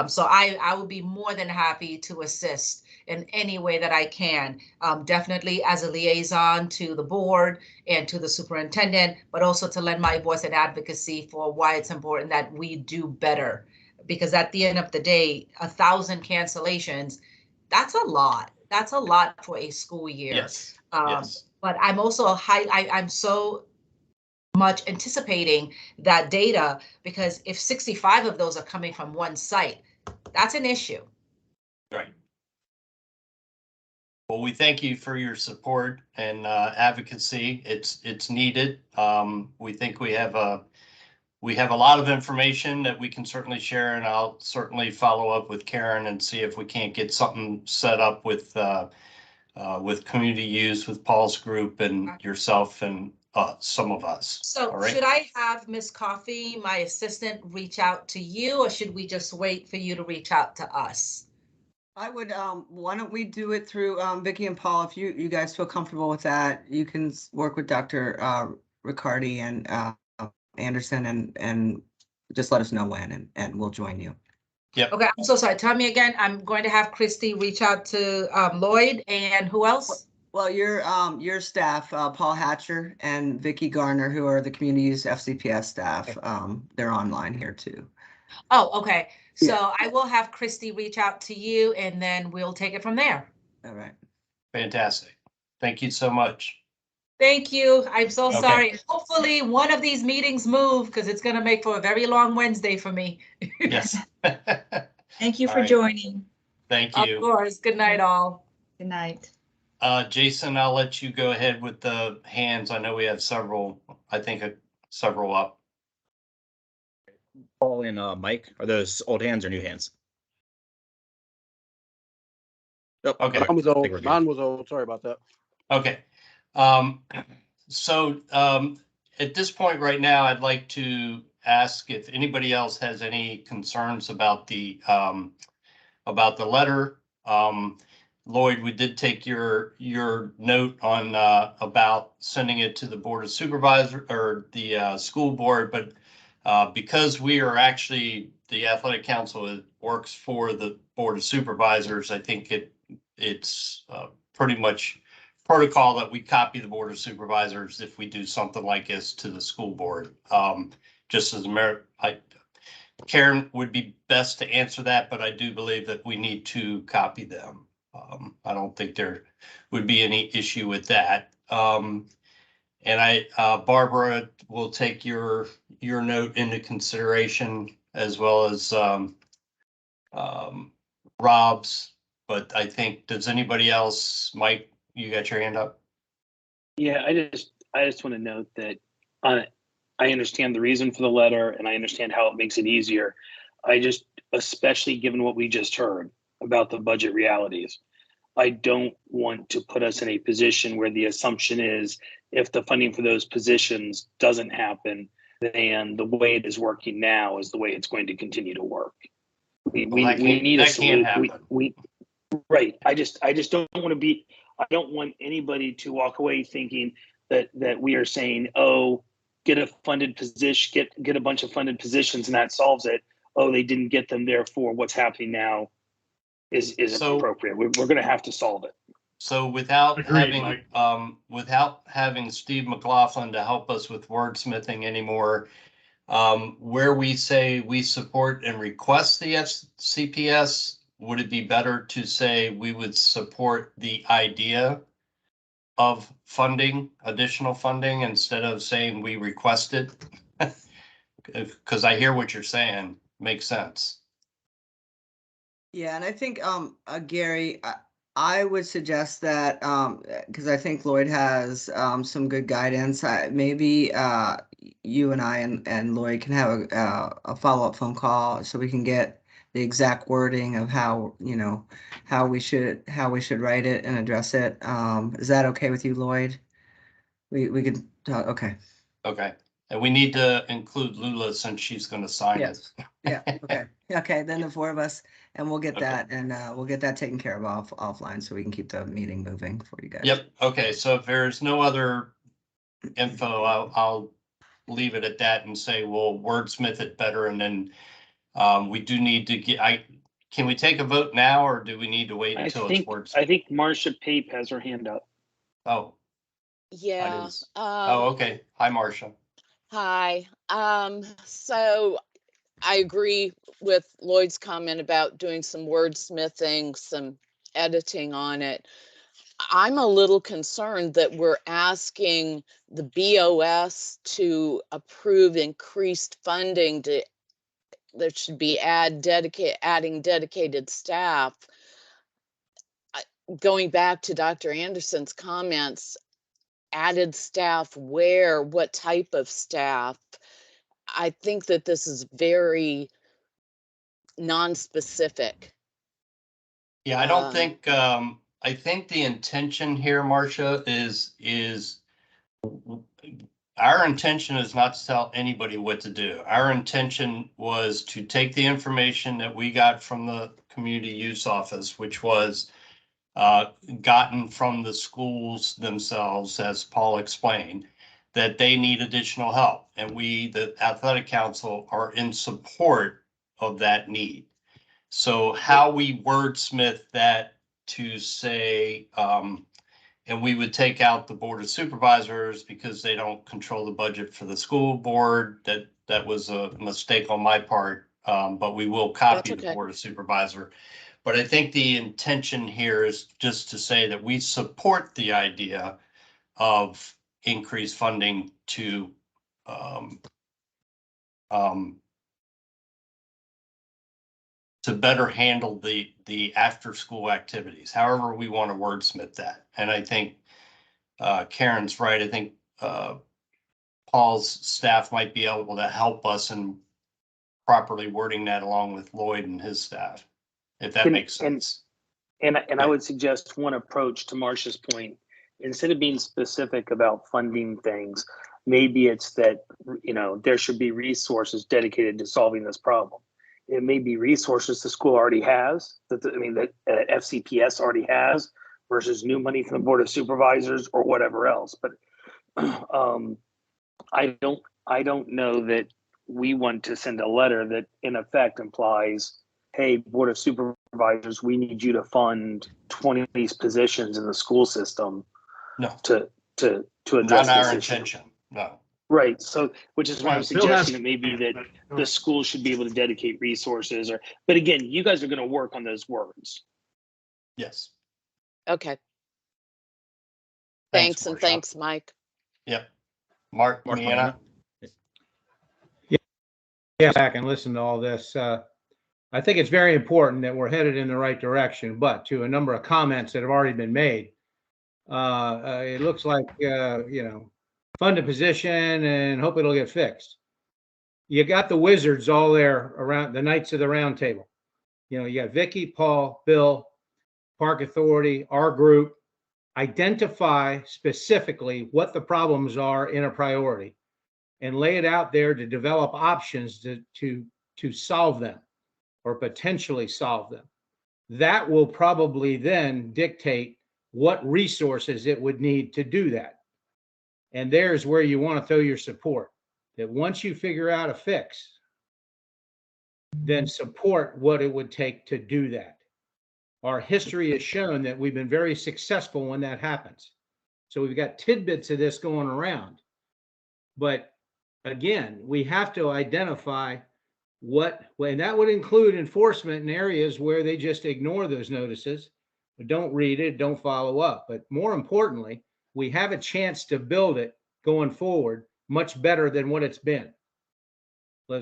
So I would be more than happy to assist in any way that I can, definitely as a liaison to the board and to the superintendent, but also to lend my voice and advocacy for why it's important that we do better. Because at the end of the day, 1,000 cancellations, that's a lot. That's a lot for a school year. Yes. But I'm also I'm so much anticipating that data, because if 65 of those are coming from one site, that's an issue. Right. Well, we thank you for your support and advocacy. It's needed. We think we have a lot of information that we can certainly share, and I'll certainly follow up with Karen and see if we can't get something set up with community use with Paul's group and yourself and some of us. So all right? Should I have Ms. Coffey, my assistant, reach out to you, or should we just wait for you to reach out to us? I would, why don't we do it through Vicki and Paul? If you guys feel comfortable with that, you can work with Dr. Riccardi and Anderson and just let us know when, and we'll join you. Yep. Okay, I'm so sorry. Tell me again. I'm going to have Christy reach out to Lloyd, and who else? Well, your staff, Paul Hatcher and Vicki Garner, who are the community use FCPS staff, they're online here too. Oh, okay. So I will have Christy reach out to you, and then we'll take it from there. All right. Fantastic. Thank you so much. Thank you. I'm so Okay. sorry. Hopefully one of these meetings move, because it's going to make for a very long Wednesday for me. Yes. Thank you All for right. joining. Thank Of you. course. Good night, all. Good night. Jason, I'll let you go ahead with the hands. I know we have several, I think several up. Paul and Mike, are those old hands or new hands? Oh, Okay. Mine was I think we're old. good. Mine was old. Sorry about that. Okay. So at this point right now, I'd like to ask if anybody else has any concerns about the letter. Lloyd, we did take your note on about sending it to the Board of Supervisors or the school board, but because we are actually the athletic council works for the Board of Supervisors, I think it's pretty much protocol that we copy the Board of Supervisors if we do something like this to the school board. Just as a merit, Karen would be best to answer that, but I do believe that we need to copy them. I don't think there would be any issue with that. And Barbara will take your note into consideration as well as Rob's. But I think, does anybody else, Mike, you got your hand up? Yeah, I just want to note that I understand the reason for the letter and I understand how it makes it easier. Especially given what we just heard about the budget realities, I don't want to put us in a position where the assumption is if the funding for those positions doesn't happen, then the way it is working now is the way it's going to continue to work. We need a solution. Right. I just don't want to be. I don't want anybody to walk away thinking that we are saying, oh, get a funded position, get a bunch of funded positions, and that solves it. Oh, they didn't get them. Therefore, what's happening now is So- appropriate. We're going to have to solve it. So without Agreed, having Steve McLaughlin to help us with wordsmithing anymore, where we say we support and request the CPS, would it be better to say we would support the idea of funding, additional funding, instead of saying we request it? Because I hear what you're saying, makes sense. Yeah, and I think, Gary, I would suggest that, because I think Lloyd has some good guidance. Maybe you and I and Lloyd can have a follow-up phone call so we can get the exact wording of how, how we should write it and address it. Is that okay with you, Lloyd? We could talk, okay. Okay, and we need to include Lula since she's going to sign Yes. it. Yeah, okay. Okay, then the four of us, and we'll get Okay. that, and we'll get that taken care of offline so we can keep the meeting moving for you guys. Yep, okay, so if there's no other info, I'll leave it at that and say we'll wordsmith it better, and then we do need to can we take a vote now, or do we need to wait until it's wordsmith? I think Marcia Pape has her hand up. Oh, Yeah. okay. Hi, Marcia. Hi. So I agree with Lloyd's comment about doing some wordsmithing, some editing on it. I'm a little concerned that we're asking the BOS to approve increased funding there should be adding dedicated staff. Going back to Dr. Anderson's comments, added staff where, what type of staff? I think that this is very non-specific. Yeah, I don't think, I think the intention here, Marcia, is our intention is not to tell anybody what to do. Our intention was to take the information that we got from the community use office, which was gotten from the schools themselves, as Paul explained, that they need additional help. And we, the athletic council, are in support of that need. So how we wordsmith that to say, and we would take out the board of supervisors because they don't control the budget for the school board. That was a mistake on my part, but we will copy the board of supervisor. But I think the intention here is just to say that we support the idea of increased funding to better handle the after school activities, however we want to wordsmith that. And I think Karen's right. I think Paul's staff might be able to help us in properly wording that along with Lloyd and his staff, if that makes sense. And I would suggest one approach to Marcia's point. Instead of being specific about funding things, maybe it's that, there should be resources dedicated to solving this problem. It may be resources the school already has, that FCPS already has, versus new money from the Board of Supervisors or whatever else. But I don't know that we want to send a letter that in effect implies, hey, Board of Supervisors, we need you to fund 20 of these positions in the school system. No. To address Not our this intention. issue. No. Right. So, which is why I'm Bill has- suggesting that maybe that the school should be able to dedicate resources but again, you guys are going to work on those words. Yes. Okay. Thanks, Thanks, and Marcia. thanks, Mike. Yep. Mark Miana. Yeah, back and listen to all this. I think it's very important that we're headed in the right direction, but to a number of comments that have already been made, it looks like, fund a position and hope it'll get fixed. You got the wizards all there around, the Knights of the Round Table. You got Vicky, Paul, Bill, Park Authority, our group. Identify specifically what the problems are in a priority and lay it out there to develop options to solve them or potentially solve them. That will probably then dictate what resources it would need to do that. And there's where you want to throw your support. That once you figure out a fix, then support what it would take to do that. our history has shown that we've been very successful when that happens. So we've got tidbits of this going around. But again, we have to identify and that would include enforcement in areas where they just ignore those notices, don't read it, don't follow up. But more importantly, we have a chance to build it going forward much better than what it's been.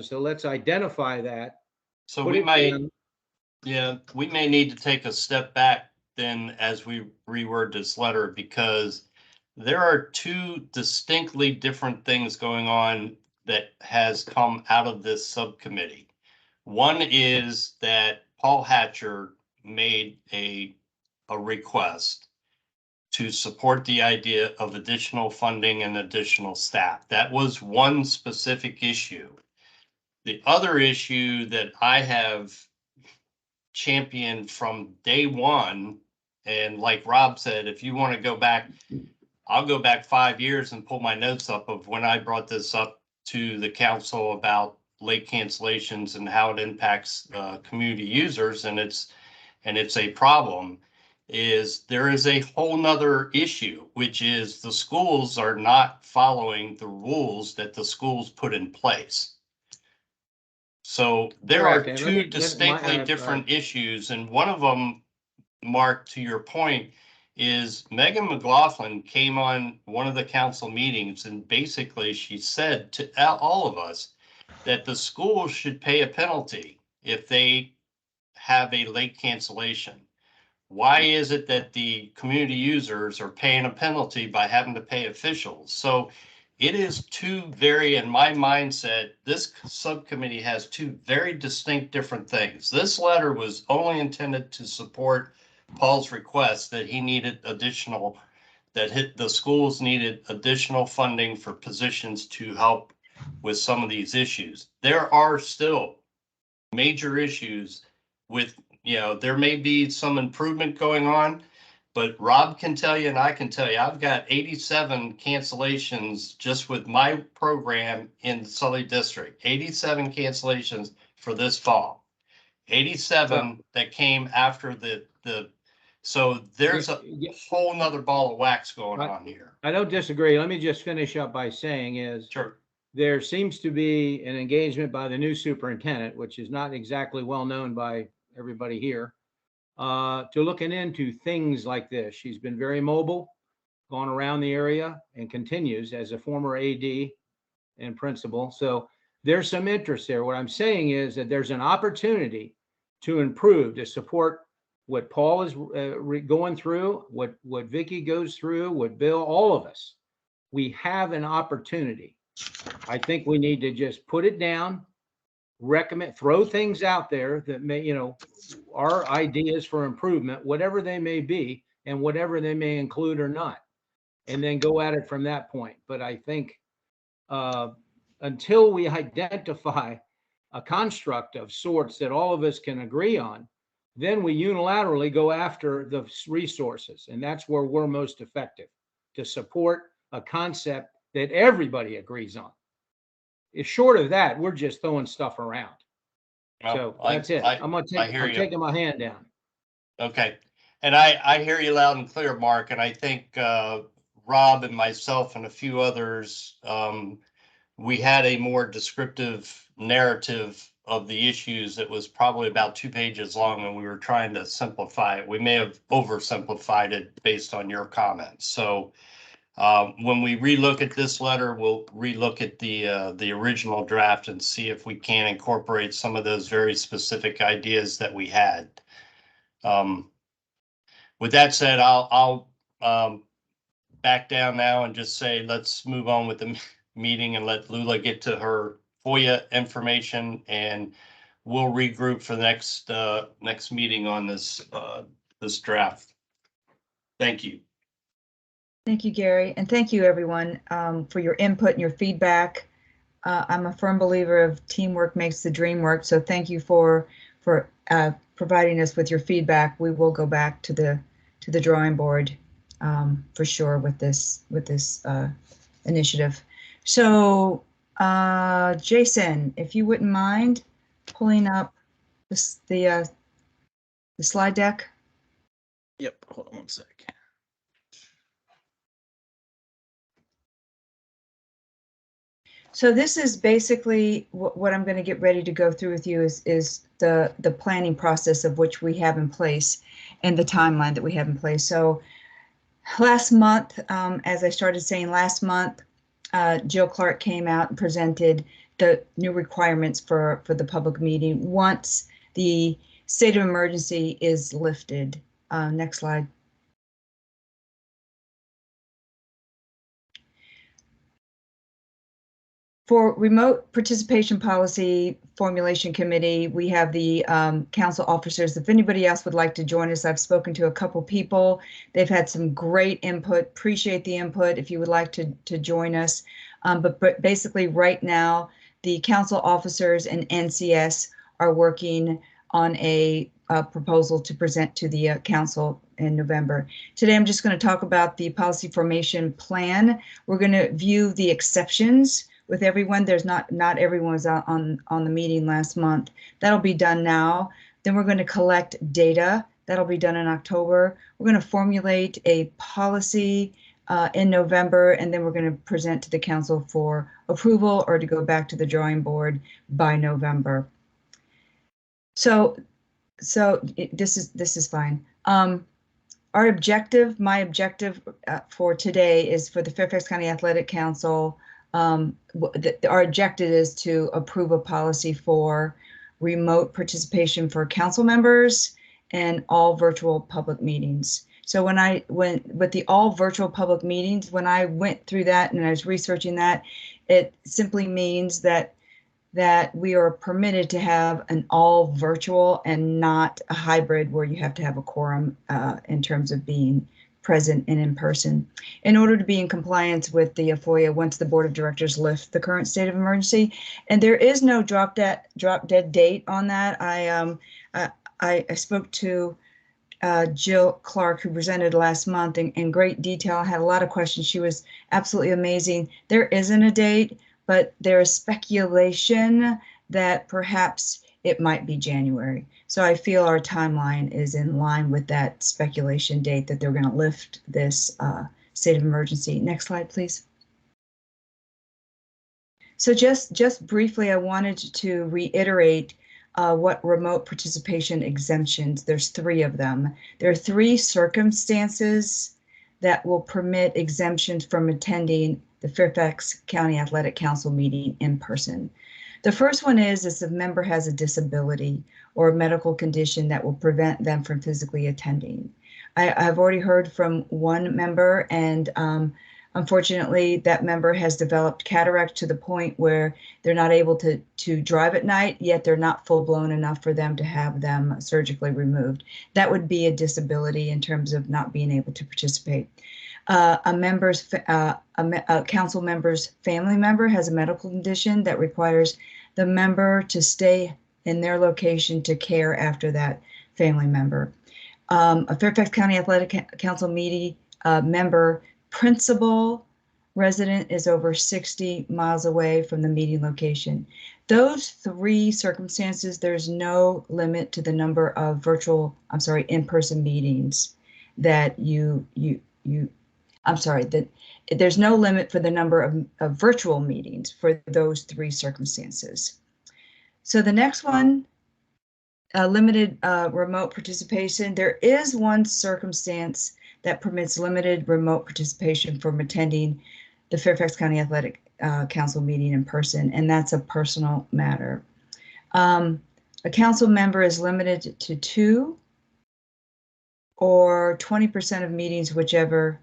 So let's identify that. So put we it might, down. yeah, we may need to take a step back then as we reword this letter, because there are two distinctly different things going on that has come out of this subcommittee. One is that Paul Hatcher made a request to support the idea of additional funding and additional staff. That was one specific issue. The other issue that I have championed from day one, and like Rob said, if you want to go back, I'll go back 5 years and pull my notes up of when I brought this up to the council about late cancellations and how it impacts community users, and it's a problem. Is there is a whole nother issue, which is the schools are not following the rules that the schools put in place. So there are Correct. two distinctly different issues, and one of them, Mark, to your point, is Megan McLaughlin came on one of the council meetings, and basically she said to all of us that the schools should pay a penalty if they have a late cancellation. Why is it that the community users are paying a penalty by having to pay officials? So it is two very, in my mindset, this subcommittee has two very distinct different things. This letter was only intended to support Paul's request that he needed additional, the schools needed additional funding for positions to help with some of these issues. There are still major issues with, there may be some improvement going on, but Rob can tell you and I can tell you, I've got 87 cancellations just with my program in the Sully District, 87 cancellations for this fall, 87 that came after so there's a whole nother ball of wax going on here. I don't disagree. Let me just finish up by saying there seems to be an engagement by the new superintendent, which is not exactly well known by everybody here, to looking into things like this. She's been very mobile, gone around the area, and continues as a former AD and principal. So there's some interest there. What I'm saying is that there's an opportunity to improve, to support what Paul is going through, what Vicky goes through, what Bill, all of us. We have an opportunity. I think we need to just put it down, recommend, throw things out there that may, our ideas for improvement, whatever they may be, and whatever they may include or not, and then go at it from that point. But I think until we identify a construct of sorts that all of us can agree on, then we unilaterally go after the resources. And that's where we're most effective, to support a concept that everybody agrees on. If short of that, we're just throwing stuff around. Well, so that's it. I'm taking my hand down. Okay. And I hear you loud and clear, Mark. And I think Rob and myself and a few others, we had a more descriptive narrative of the issues that was probably about 2 pages long, and we were trying to simplify it. We may have oversimplified it based on your comments. So when we relook at this letter, we'll relook at the original draft and see if we can incorporate some of those very specific ideas that we had. With that said, I'll back down now and just say, let's move on with the meeting and let Lula get to her FOIA information, and we'll regroup for the next meeting on this draft. Thank you. Thank you, Gary, and thank you, everyone, for your input and your feedback. I'm a firm believer of teamwork makes the dream work, so thank you for providing us with your feedback. We will go back to the drawing board for sure with this initiative. So, Jason, if you wouldn't mind pulling up the slide deck. Yep, hold on one sec. So this is basically what I'm going to get ready to go through with you is the planning process of which we have in place and the timeline that we have in place. So last month, as I started saying last month, Jill Clark came out and presented the new requirements for the public meeting once the state of emergency is lifted. Next slide. For remote participation policy formulation committee, we have the council officers. If anybody else would like to join us, I've spoken to a couple people. They've had some great input. Appreciate the input if you would like to join us. But basically right now, the council officers and NCS are working on a proposal to present to the council in November. Today, I'm just going to talk about the policy formation plan. We're going to view the exceptions with everyone. There's not everyone was on the meeting last month. That'll be done now. Then we're going to collect data. That'll be done in October. We're going to formulate a policy in November, and then we're going to present to the council for approval or to go back to the drawing board by November. So this is fine. Our objective, my objective for today is for the Fairfax County Athletic Council. Our objective is to approve a policy for remote participation for council members and all virtual public meetings. So when I went with the all virtual public meetings, when I went through that and I was researching that, it simply means that we are permitted to have an all virtual and not a hybrid where you have to have a quorum in terms of being present and in person in order to be in compliance with the FOIA once the board of directors lift the current state of emergency. And there is no drop dead date on that. I spoke to Jill Clark, who presented last month in great detail. I had a lot of questions. She was absolutely amazing. There isn't a date, but there is speculation that perhaps it might be January. So I feel our timeline is in line with that speculation date that they're going to lift this state of emergency. Next slide, please. So just briefly, I wanted to reiterate what remote participation exemptions, there's 3 of them. There are 3 circumstances that will permit exemptions from attending the Fairfax County Athletic Council meeting in person. The first one is if a member has a disability or a medical condition that will prevent them from physically attending. I've already heard from one member, and unfortunately that member has developed cataract to the point where they're not able to drive at night, yet they're not full blown enough for them to have them surgically removed. That would be a disability in terms of not being able to participate. A council member's family member has a medical condition that requires the member to stay in their location to care after that family member. A Fairfax County Athletic Council meeting member principal resident is over 60 miles away from the meeting location. Those 3 circumstances, there's no limit to the number of in-person meetings that that there's no limit for the number of virtual meetings for those 3 circumstances. So the next one, limited remote participation. There is one circumstance that permits limited remote participation from attending the Fairfax County Athletic Council meeting in person, and that's a personal matter. A council member is limited to 2 or 20% of meetings, whichever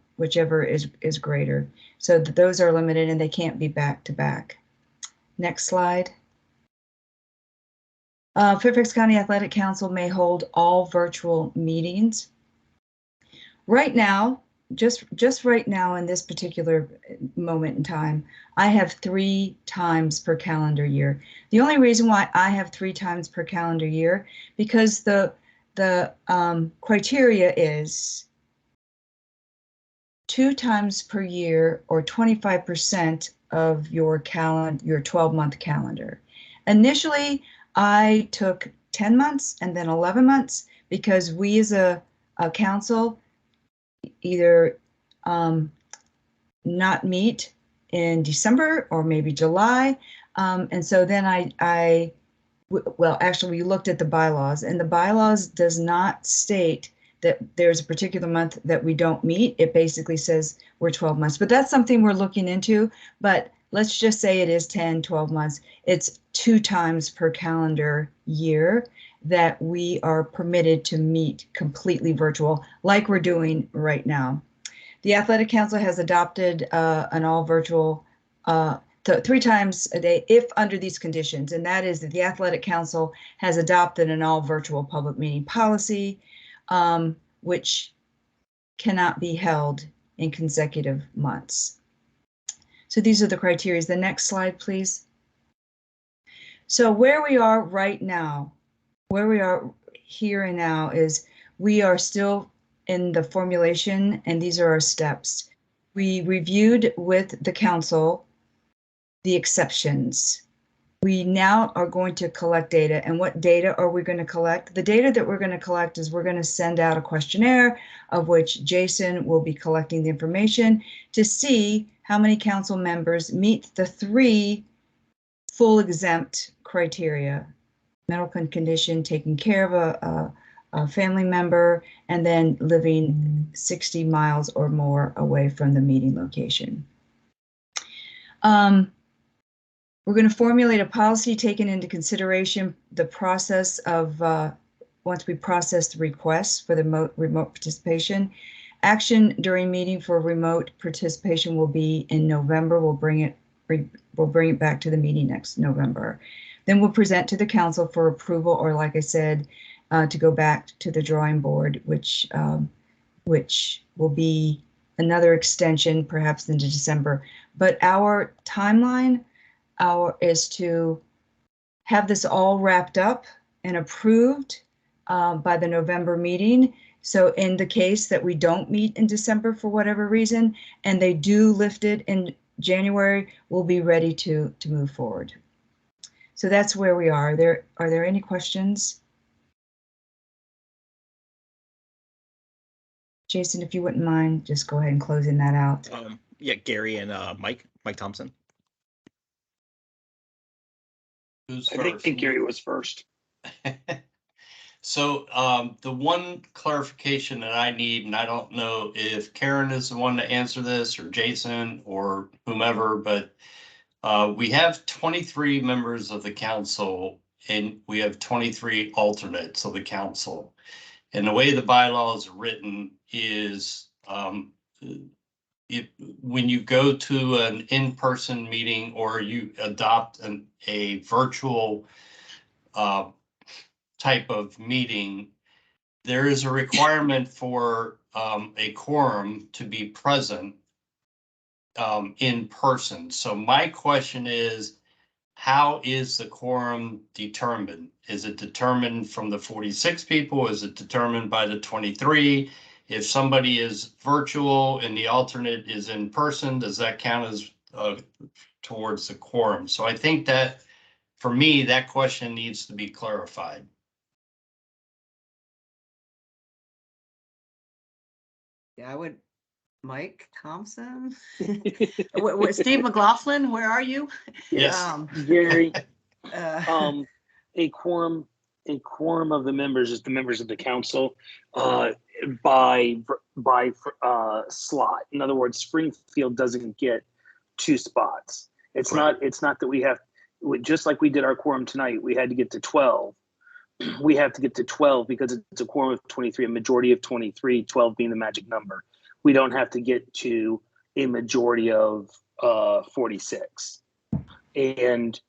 is greater. So those are limited and they can't be back to back. Next slide. Fairfax County Athletic Council may hold all virtual meetings. Right now, just right now in this particular moment in time, I have 3 times per calendar year. The only reason why I have 3 times per calendar year, because the criteria is 2 times per year or 25% of your 12-month calendar. Initially, I took 10 months and then 11 months because we as a council either not meet in December or maybe July. And so then actually we looked at the bylaws, and the bylaws does not state that there's a particular month that we don't meet. It basically says we're 12 months, but that's something we're looking into. But let's just say it is 10, 12 months. It's 2 times per calendar year that we are permitted to meet completely virtual, like we're doing right now. The Athletic Council has adopted an all virtual 3 times a day if under these conditions, and that is that the Athletic Council has adopted an all virtual public meeting policy, which cannot be held in consecutive months. So these are the criteria. The next slide, please. So where we are right now, where we are here and now is we are still in the formulation, and these are our steps. We reviewed with the council the exceptions. We now are going to collect data. And what data are we going to collect? The data that we're going to collect is we're going to send out a questionnaire of which Jason will be collecting the information to see how many council members meet the 3 full exempt criteria: medical condition, taking care of a family member, and then living 60 miles or more away from the meeting location. We're going to formulate a policy taking into consideration the process of once we process the requests for the remote participation. Action during meeting for remote participation will be in November. We'll bring it back to the meeting next November. Then we'll present to the council for approval, or like I said, to go back to the drawing board, which will be another extension perhaps into December. But our timeline is to have this all wrapped up and approved by the November meeting. So in the case that we don't meet in December for whatever reason, and they do lift it in January, we'll be ready to move forward. So that's where we are. Are there any questions? Jason, if you wouldn't mind, just go ahead and closing that out. Yeah, Gary and Mike Thompson. Who's I think Gary was first. So the one clarification that I need, and I don't know if Karen is the one to answer this or Jason or whomever, but we have 23 members of the council and we have 23 alternates of the council. And the way the bylaws are written is when you go to an in-person meeting or you adopt a virtual type of meeting, there is a requirement for a quorum to be present in person. So my question is, how is the quorum determined? Is it determined from the 46 people? Is it determined by the 23? If somebody is virtual and the alternate is in person, does that count as towards the quorum? So I think that, for me, that question needs to be clarified. Yeah, I would. Mike Thompson? Steve McLaughlin, where are you? Yes, Gary. A quorum of the members is the members of the council by slot. In other words, Springfield doesn't get 2 spots. It's not that we have, just like we did our quorum tonight, we had to get to 12. We have to get to 12 because it's a quorum of 23, a majority of 23, 12 being the magic number. We don't have to get to a majority of 46. And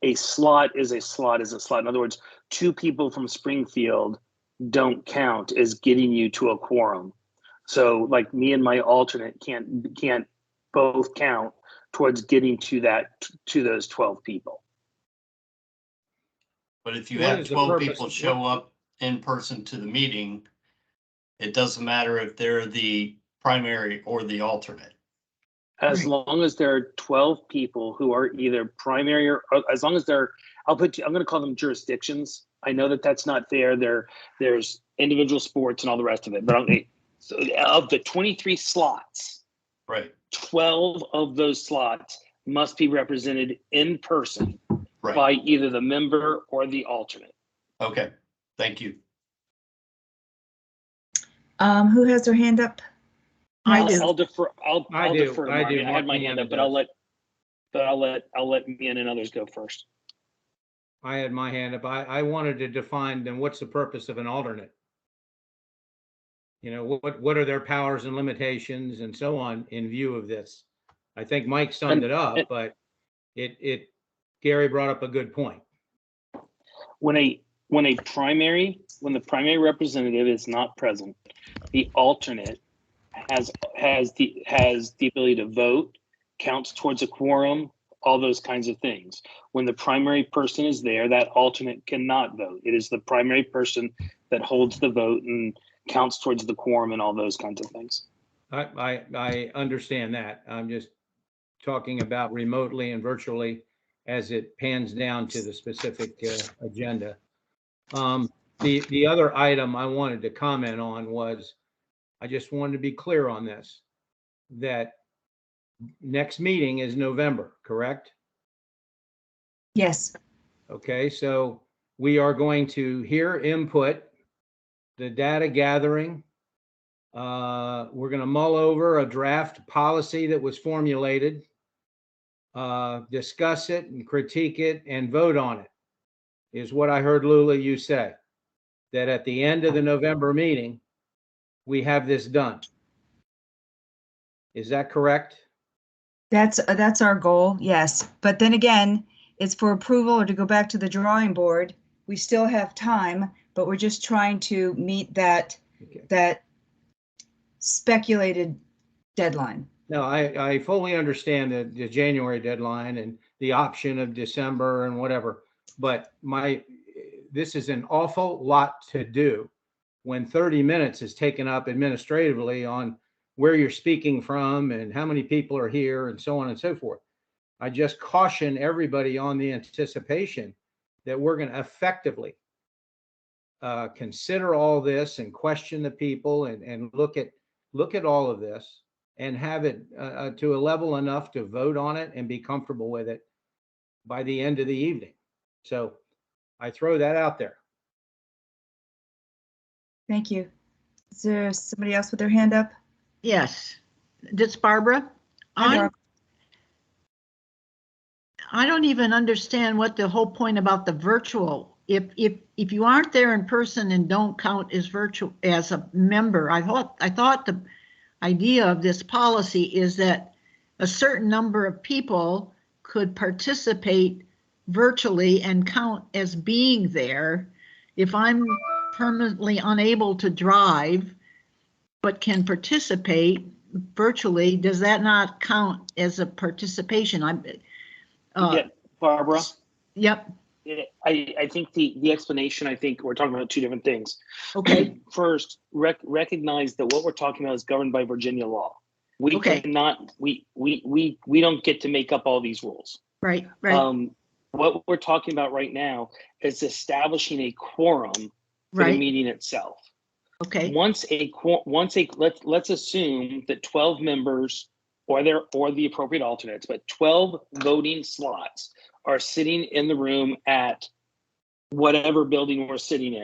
a slot is a slot is a slot. In other words, 2 people from Springfield don't count as getting you to a quorum. So like me and my alternate can't both count towards getting to those 12 people. But if you have 12 people show up in person to the meeting, it doesn't matter if they're the primary or the alternate. As long as there are 12 people who are either primary or as long as they're, I'm going to call them jurisdictions. I know that that's not fair. There's individual sports and all the rest of it. But so of the 23 slots, Right. 12 of those slots must be represented in person Right. by either the member or the alternate. Okay. Thank you. Who has their hand up? I'll defer. I'll do. defer to I Marty. do. I had my Mark hand Miana up, but does. I'll let Mian and others go first. I had my hand up. I wanted to define then what's the purpose of an alternate? You know, what are their powers and limitations and so on in view of this? I think Mike summed it up, but Gary brought up a good point. When the primary representative is not present, the alternate has the ability to vote, counts towards a quorum, all those kinds of things. When the primary person is there, that alternate cannot vote. It is the primary person that holds the vote and counts towards the quorum and all those kinds of things. I understand that. I'm just talking about remotely and virtually as it pans down to the specific agenda. The other item I wanted to comment on was, I just wanted to be clear on this, that next meeting is November, correct? Yes. Okay, so we are going to hear input, the data gathering. We're going to mull over a draft policy that was formulated, discuss it and critique it and vote on it, is what I heard Lula you say, that at the end of the November meeting, we have this done. Is that correct? That's our goal, yes. But then again, it's for approval or to go back to the drawing board. We still have time, but we're just trying to meet that speculated deadline. No, I fully understand the January deadline and the option of December and whatever, but this is an awful lot to do when 30 minutes is taken up administratively on where you're speaking from and how many people are here and so on and so forth. I just caution everybody on the anticipation that we're going to effectively consider all this and question the people and look at all of this and have it to a level enough to vote on it and be comfortable with it by the end of the evening. So I throw that out there. Thank you. Is there somebody else with their hand up? Yes, that's Barbara. Hi, Barbara. I don't even understand what the whole point about the virtual. If you aren't there in person and don't count as virtual as a member, I thought the idea of this policy is that a certain number of people could participate virtually and count as being there. If I'm permanently unable to drive but can participate virtually, does that not count as a participation? Barbara. Yep. I think the explanation, I think we're talking about two different things. Okay. First, recognize that what we're talking about is governed by Virginia law. We cannot, we don't get to make up all these rules. Right. What we're talking about right now is establishing a quorum for the meeting itself. Okay. Let's assume that 12 members or the appropriate alternates, but 12 voting slots are sitting in the room at whatever building we're sitting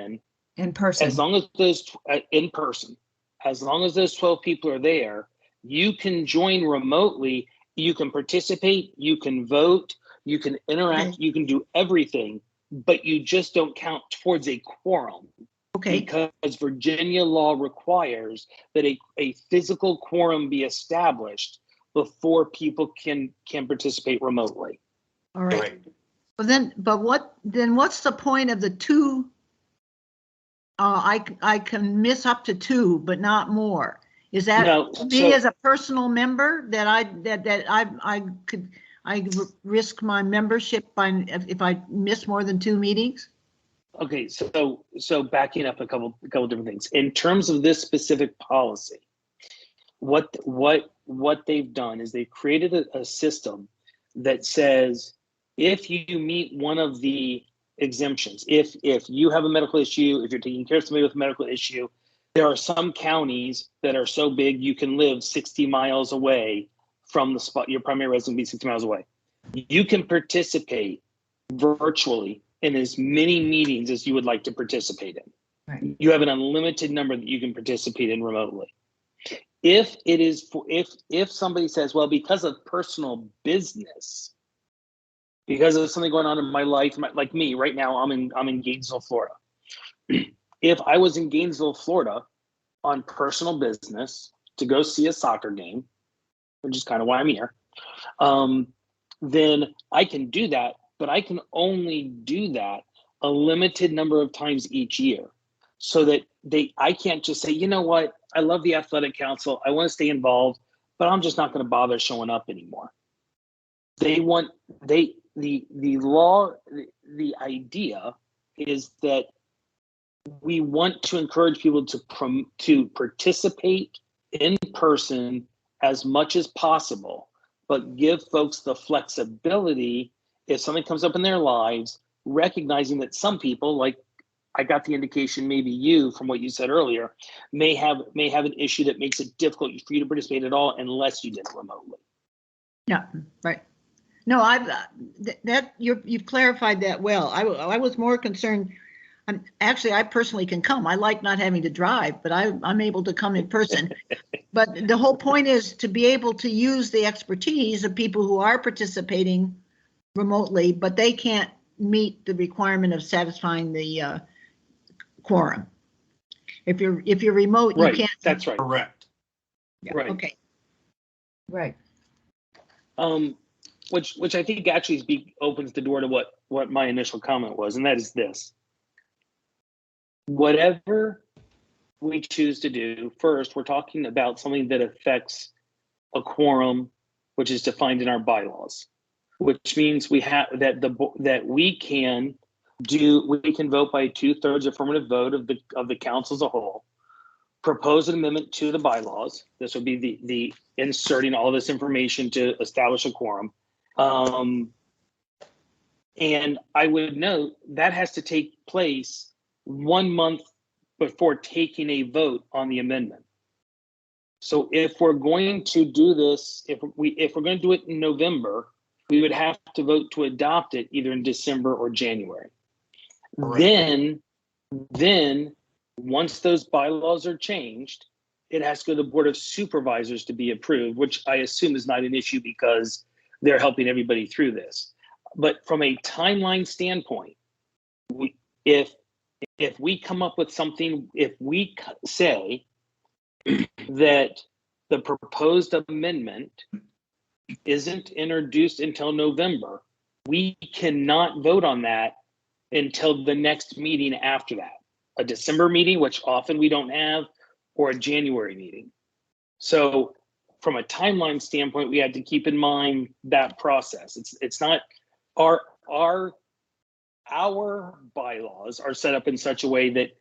in person. As long as those in person, as long as those 12 people are there, you can join remotely. You can participate. You can vote. You can interact. You can do everything, but you just don't count towards a quorum. Okay. Because Virginia law requires that a physical quorum be established before people can participate remotely. All right. Well, what's the point of the two? I can miss up to two, but not more. Is that as a personal member that I risk my membership if I miss more than 2 meetings? Okay, so backing up a couple different things. In terms of this specific policy, what they've done is they've created a system that says if you meet one of the exemptions. If you have a medical issue, if you're taking care of somebody with a medical issue, there are some counties that are so big you can live 60 miles away from the spot. Your primary residence will be 60 miles away. You can participate virtually in as many meetings as you would like to participate in. Right. You have an unlimited number that you can participate in remotely. If it is for, if somebody says, well, because of personal business, because of something going on in my life, like me right now, I'm in Gainesville, Florida. If I was in Gainesville, Florida on personal business to go see a soccer game, which is kind of why I'm here, then I can do that, but I can only do that a limited number of times each year. So that I can't just say, you know what, I love the athletic council, I want to stay involved, but I'm just not going to bother showing up anymore. The idea is that we want to encourage people to participate in person as much as possible, but give folks the flexibility if something comes up in their lives, recognizing that some people, like I got the indication maybe you from what you said earlier, may have an issue that makes it difficult for you to participate at all unless you did it remotely. Yeah, right. No, you've clarified that well. I was more concerned. I personally can come. I like not having to drive, but I'm able to come in person. But the whole point is to be able to use the expertise of people who are participating remotely, but they can't meet the requirement of satisfying the quorum. If you're remote, right, you can't. That's right. Correct. Yeah, Right. Okay. Right. Which I think actually opens the door to what my initial comment was, and that is this. Whatever we choose to do, first, we're talking about something that affects a quorum, which is defined in our bylaws, which means we have that we can vote by a 2/3 affirmative vote of the council as a whole, propose an amendment to the bylaws. This would be the inserting all this information to establish a quorum. And I would note that has to take place 1 month before taking a vote on the amendment. So if we're going to do this, if we're going to do it in November, we would have to vote to adopt it either in December or January. Correct. Then once those bylaws are changed, it has to go to the Board of Supervisors to be approved, which I assume is not an issue because they're helping everybody through this. But from a timeline standpoint, if we come up with something, if we say that the proposed amendment isn't introduced until November, we cannot vote on that until the next meeting after that, a December meeting, which often we don't have, or a January meeting. So from a timeline standpoint, we had to keep in mind that process. It's not our bylaws are set up in such a way that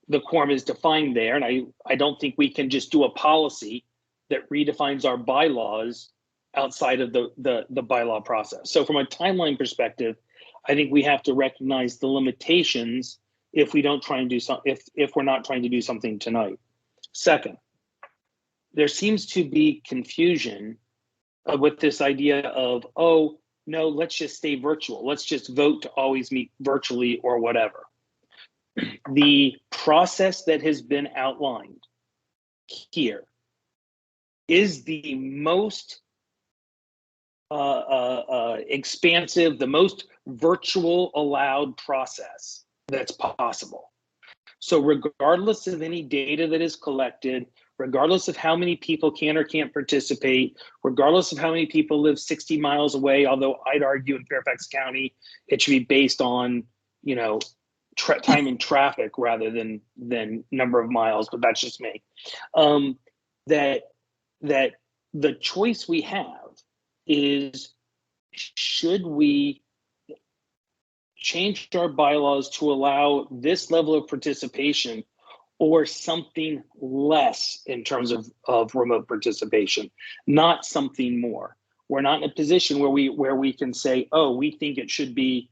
the quorum is defined there, and I don't think we can just do a policy that redefines our bylaws outside of the bylaw process. So from a timeline perspective, I think we have to recognize the limitations if we don't try and do if we're not trying to do something tonight. Second, there seems to be confusion with this idea of, oh, no, let's just stay virtual. Let's just vote to always meet virtually or whatever. The process that has been outlined here is the most expansive, the most virtual allowed process that's possible. So regardless of any data that is collected, regardless of how many people can or can't participate, regardless of how many people live 60 miles away, although I'd argue in Fairfax County, it should be based on, time in traffic rather than number of miles, but that's just me. That the choice we have is, should we change our bylaws to allow this level of participation or something less in terms of remote participation, not something more? We're not in a position where we can say, oh, we think it should be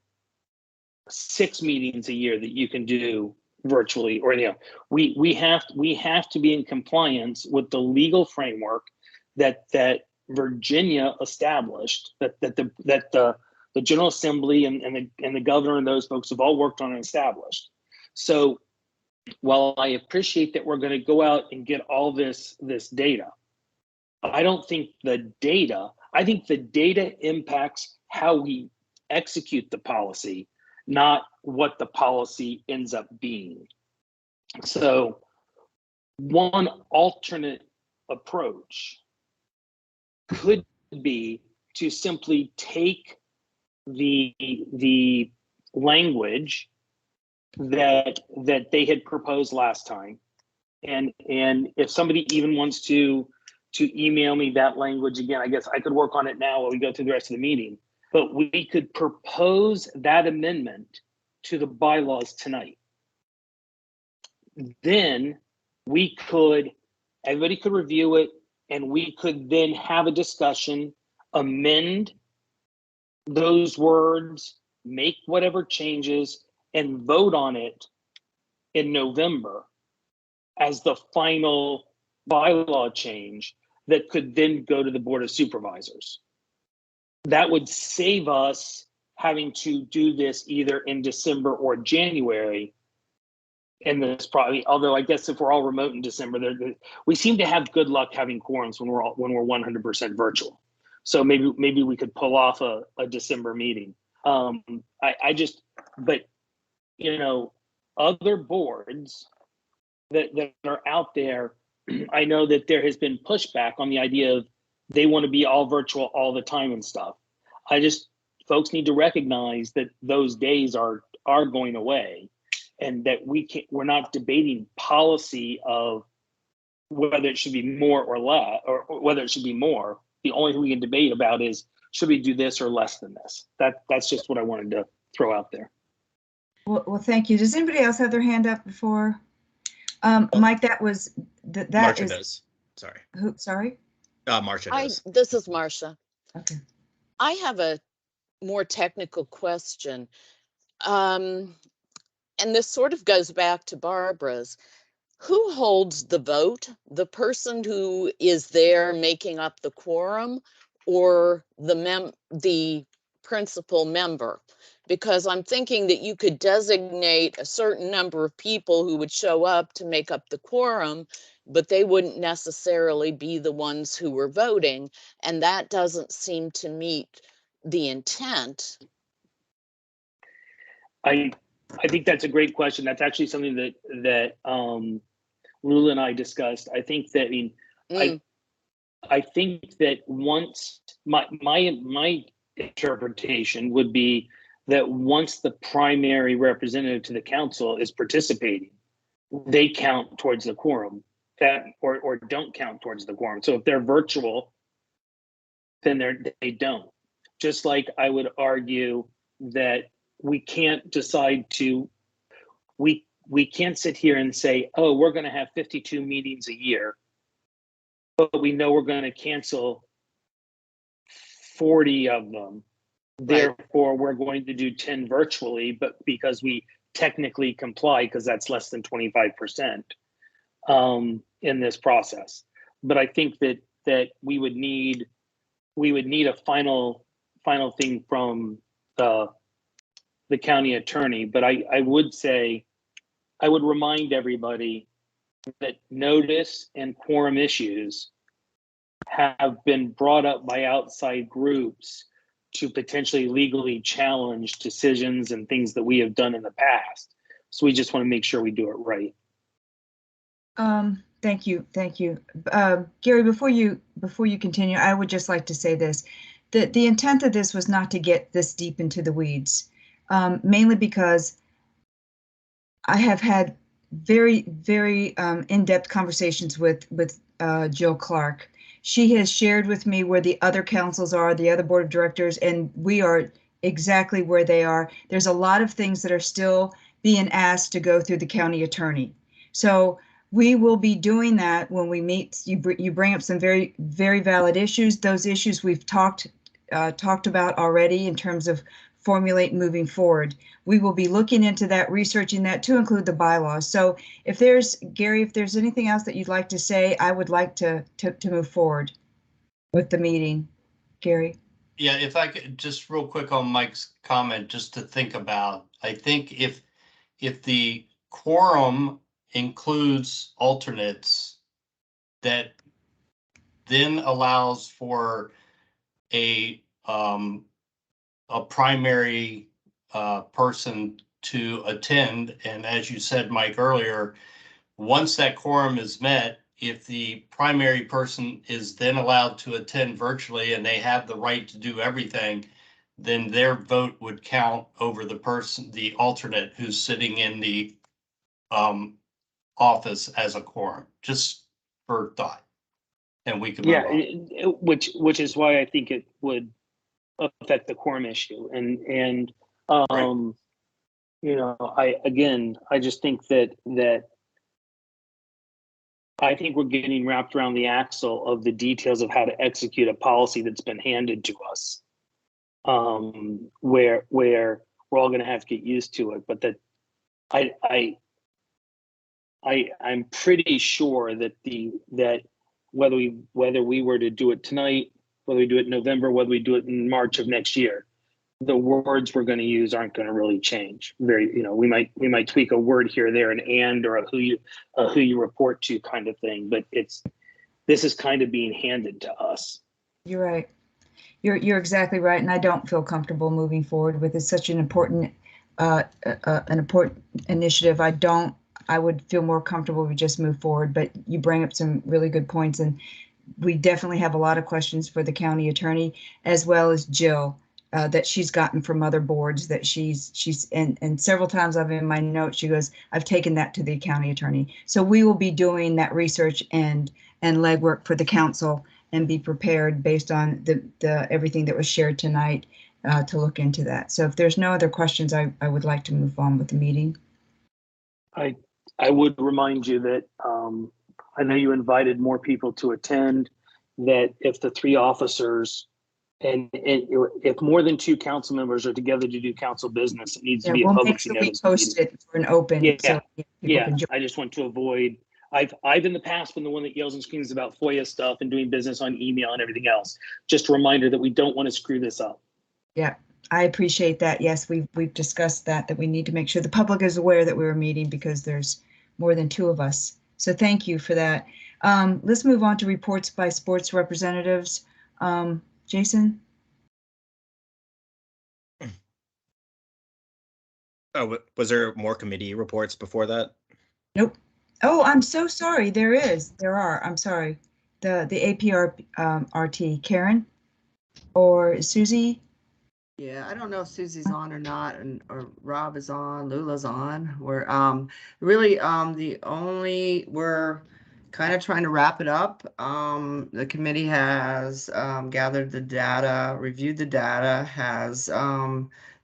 6 meetings a year that you can do virtually, or we have to be in compliance with the legal framework that Virginia established, that the General Assembly and the governor and those folks have all worked on and established. So while I appreciate that we're going to go out and get all this data, I don't think the data impacts how we execute the policy, not what the policy ends up being. So one alternate approach could be to simply take the language that they had proposed last time, and if somebody even wants to email me that language again, I guess I could work on it now while we go through the rest of the meeting. But we could propose that amendment to the bylaws tonight. Then everybody could review it, and we could then have a discussion, amend those words, make whatever changes, and vote on it in November as the final bylaw change that could then go to the Board of Supervisors. That would save us having to do this either in December or January. And this probably, although I guess if we're all remote in December, we seem to have good luck having quorums when we're 100% virtual. So maybe we could pull off a December meeting. But other boards that are out there, I know that there has been pushback on the idea of they want to be all virtual all the time and stuff. Folks need to recognize that those days are going away, and that we're not debating policy of whether it should be more or less, or whether it should be more. The only thing we can debate about is, should we do this or less than this? That's just what I wanted to throw out there. Well, thank you. Does anybody else have their hand up before? Mike, that Marcia does. Sorry. Who? Sorry. Marcia does. This is Marcia. Okay. I have a more technical question. And this sort of goes back to Barbara's. Who holds the vote? The person who is there making up the quorum, or the principal member? Because I'm thinking that you could designate a certain number of people who would show up to make up the quorum, but they wouldn't necessarily be the ones who were voting. And that doesn't seem to meet the intent. I think that's a great question. That's actually something that Lula and I discussed. I think that, I think that once my interpretation would be that once the primary representative to the council is participating, they count towards the quorum, or don't count towards the quorum. So if they're virtual, then they don't. Just like I would argue that we can't decide to, we can't sit here and say, oh, we're going to have 52 meetings a year, but we know we're going to cancel 40 of them. Therefore, we're going to do 10 virtually, but because we technically comply, because that's less than 25% in this process. But I think that we would need a final thing from the county attorney. But I would say, I would remind everybody that notice and quorum issues have been brought up by outside groups to potentially legally challenge decisions and things that we have done in the past. So we just want to make sure we do it right. Thank you. Gary, before you continue, I would just like to say this. The intent of this was not to get this deep into the weeds, mainly because I have had very, very in-depth conversations with Jill Clark. She has shared with me where the other councils are, the other board of directors, and we are exactly where they are. There's a lot of things that are still being asked to go through the county attorney. So we will be doing that when we meet. You bring up some very, very valid issues. Those issues we've talked about already in terms of formulate moving forward. We will be looking into that, researching that to include the bylaws. So if there's, Gary, if there's anything else that you'd like to say, I would like to move forward with the meeting. Gary? Yeah, if I could just real quick on Mike's comment, just to think about, I think if the quorum includes alternates, that then allows for a primary person to attend. And as you said, Mike, earlier, once that quorum is met, if the primary person is then allowed to attend virtually and they have the right to do everything, then their vote would count over the alternate who's sitting in the office as a quorum, just for thought. And we can move on. Which is why I think it would affect the quorum issue. And Right. you know, I just think that I think we're getting wrapped around the axle of the details of how to execute a policy that's been handed to us, where we're all going to have to get used to it. But that I'm pretty sure that whether we were to do it tonight, whether we do it in November, whether we do it in March of next year, the words we're going to use aren't going to really change. We might tweak a word here or there, and or a who you report to kind of thing. But this is kind of being handed to us. You're right. You're exactly right, and I don't feel comfortable moving forward with it. It's such an important initiative. I would feel more comfortable if we just move forward. But you bring up some really good points, and we definitely have a lot of questions for the county attorney as well as Jill. That she's gotten from other boards that she's and several times I've in my notes, she goes, I've taken that to the county attorney. So we will be doing that research and legwork for the council and be prepared based on the everything that was shared tonight to look into that. So if there's no other questions, I would like to move on with the meeting. I would remind you that I know you invited more people to attend, that if the three officers and if more than two council members are together to do council business, it needs to be a We'll publicly make sure we noticed post meeting. it for an open. Yeah. I just want to avoid. I've in the past been the one that yells and screams about FOIA stuff and doing business on email and everything else. Just a reminder that we don't want to screw this up. Yeah, I appreciate that. Yes, we've discussed that we need to make sure the public is aware that we were meeting because there's more than two of us. So thank you for that. Let's move on to reports by sports representatives. Jason? Oh, was there more committee reports before that? Nope. Oh, I'm so sorry. There are. I'm sorry. The APR RT. Karen or Susie? Yeah, I don't know if Susie's on or not, or Rob is on, Lula's on. We're really we're kind of trying to wrap it up. The committee has gathered the data, reviewed the data, has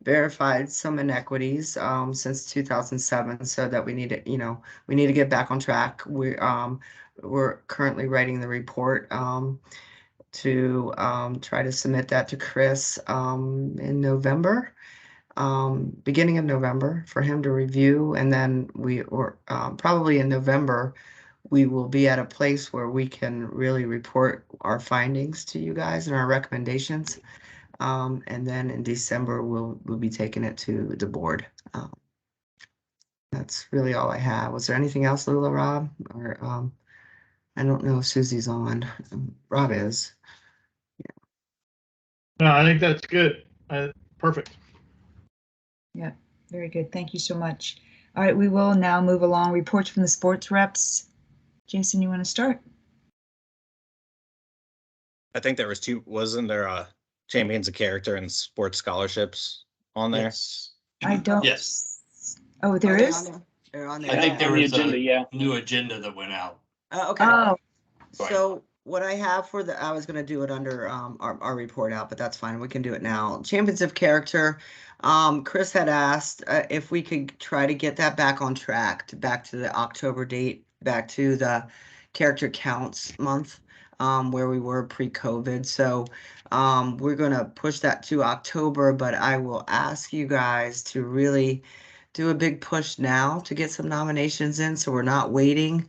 verified some inequities since 2007, so that we need to get back on track. We're currently writing the report to try to submit that to Chris in November, beginning of November, for him to review. And then probably in November, we will be at a place where we can really report our findings to you guys and our recommendations. And then in December, we'll be taking it to the board. That's really all I have. Was there anything else, Lula, Rob? Or I don't know if Susie's on. Rob is. No, I think that's good. Perfect. Yeah, very good. Thank you so much. All right, we will now move along. Reports from the sports reps. Jason, you want to start? I think there was two. Wasn't there champions of character and sports scholarships on there? Yes. I don't. Yes. Oh, there is? They're on there. I think there was agenda, a new agenda that went out. Okay. Oh, So what I have for I was going to do it under our report out, but that's fine. We can do it now. Champions of Character. Chris had asked if we could try to get that back on track, back to the October date, back to the character counts month. where we were pre-COVID. So we're going to push that to October, but I will ask you guys to really do a big push now to get some nominations in, so we're not waiting,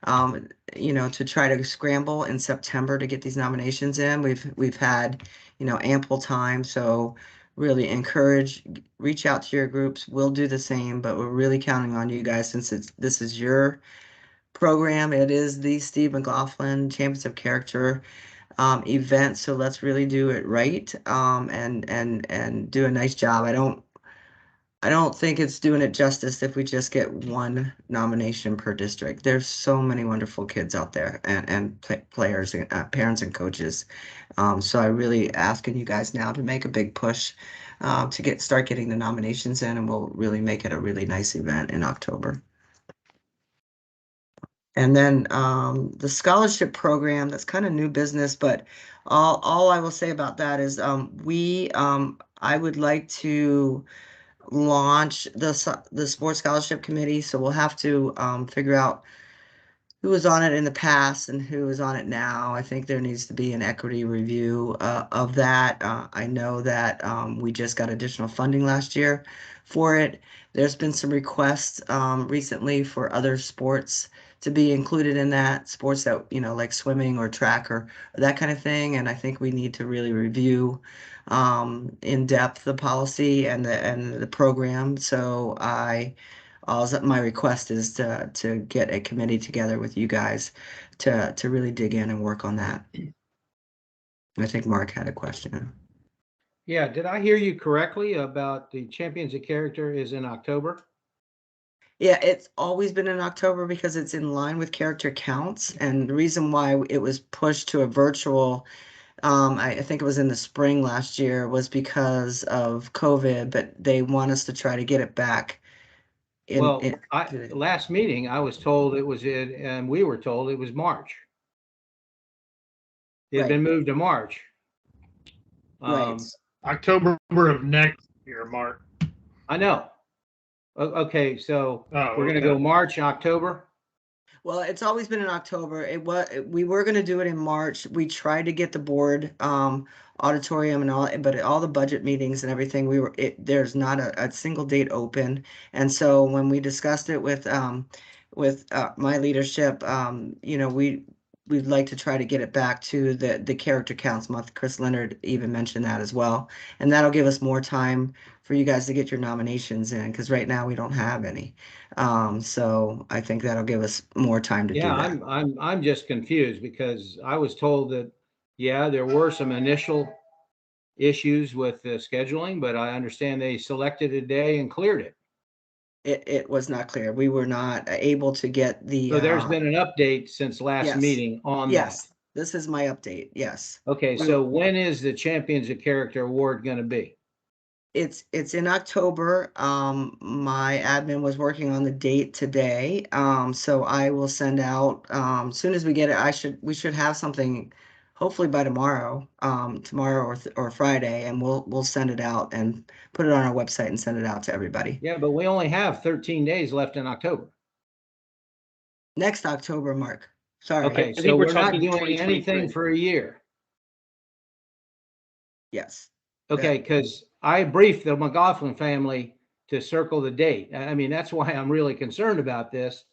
to try to scramble in September to get these nominations in. We've had, ample time, so really reach out to your groups. We'll do the same, but we're really counting on you guys since this is your program. It is the Steve McLaughlin Champions of Character event, so let's really do it right, and do a nice job. I don't think it's doing it justice if we just get one nomination per district. There's so many wonderful kids out there and players, and parents and coaches. So I really asking you guys now to make a big push to start getting the nominations in, and we'll really make it a really nice event in October. And then the scholarship program, that's kind of new business, but all I will say about that is I would like to launch the sports scholarship committee. So we'll have to figure out who was on it in the past and who is on it now. I think there needs to be an equity review of that. I know that we just got additional funding last year for it. There's been some requests recently for other sports to be included in that, sports that, like swimming or track or that kind of thing. And I think we need to really review in depth the policy and the program. So my request is to get a committee together with you guys to really dig in and work on that. I think Mark had a question. Yeah, did I hear you correctly about the Champions of Character is in October? Yeah, it's always been in October because it's in line with character counts. And the reason why it was pushed to a virtual, I think it was in the spring last year, was because of COVID, but they want us to try to get it back. Last meeting, I was told it was and we were told it was March. It had been moved to March. Right. October of next year, Mark. I know. Okay, so we're going to go March, October. Well, it's always been in October. We were going to do it in March. We tried to get the board auditorium and all, but all the budget meetings and everything, there's not a single date open. And so when we discussed it with my leadership, we'd like to try to get it back to the character counts month. Chris Leonard even mentioned that as well. And that'll give us more time for you guys to get your nominations in, because right now we don't have any. So I think that'll give us more time to do that. I'm just confused because I was told that, yeah, there were some initial issues with the scheduling, but I understand they selected a day and cleared it. It was not clear. We were not able to get the. So there's been an update since last meeting on that. Yes, this is my update. Yes. Okay, so when is the Champions of Character Award going to be? It's in October. My admin was working on the date today. So I will send out as soon as we get it. We should have something hopefully by tomorrow, or Friday, and we'll send it out and put it on our website and send it out to everybody. Yeah, but we only have 13 days left in October. Next October, Mark. Sorry. Okay, so we're not doing anything for a year. Yes. Okay, because I briefed the McLaughlin family to circle the date. I mean, that's why I'm really concerned about this.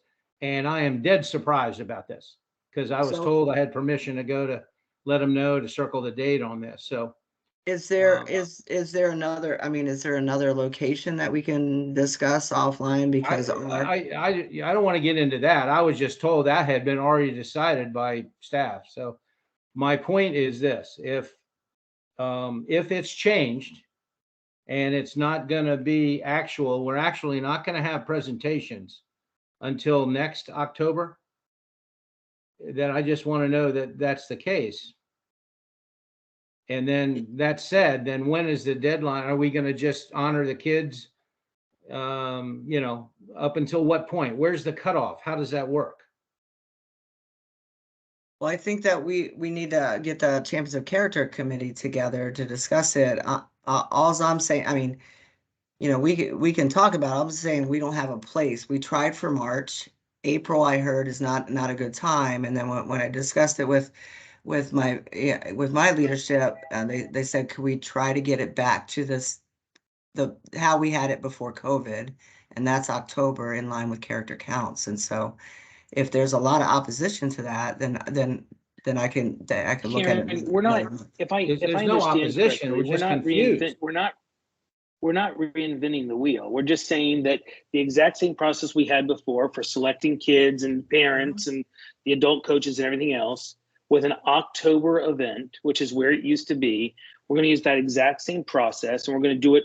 And I am dead surprised about this because I was told I had permission to go to let them know to circle the date on this. So is there another location that we can discuss offline? Because I don't want to get into that. I was just told that had been already decided by staff. So my point is this: if it's changed and it's not going to be actual, we're actually not going to have presentations until next October, then I just want to know that that's the case. And then that said, then when is the deadline? Are we going to just honor the kids, up until what point? Where's the cutoff? How does that work? Well, I think that we need to get the Champions of Character committee together to discuss it. All I'm saying, I mean, we can talk about it. I'm saying we don't have a place. We tried for March. April, I heard, is not a good time. And then when I discussed it with with my leadership, they said, could we try to get it back to how we had it before COVID? And that's October, in line with character counts. And so if there's a lot of opposition to that, then I can look at Karen, it. we're not, if I There's understand no opposition, correctly, we're just confused. we're not reinventing the wheel. We're just saying that the exact same process we had before for selecting kids and parents and the adult coaches and everything else, with an October event, which is where it used to be, we're going to use that exact same process, and we're going to do it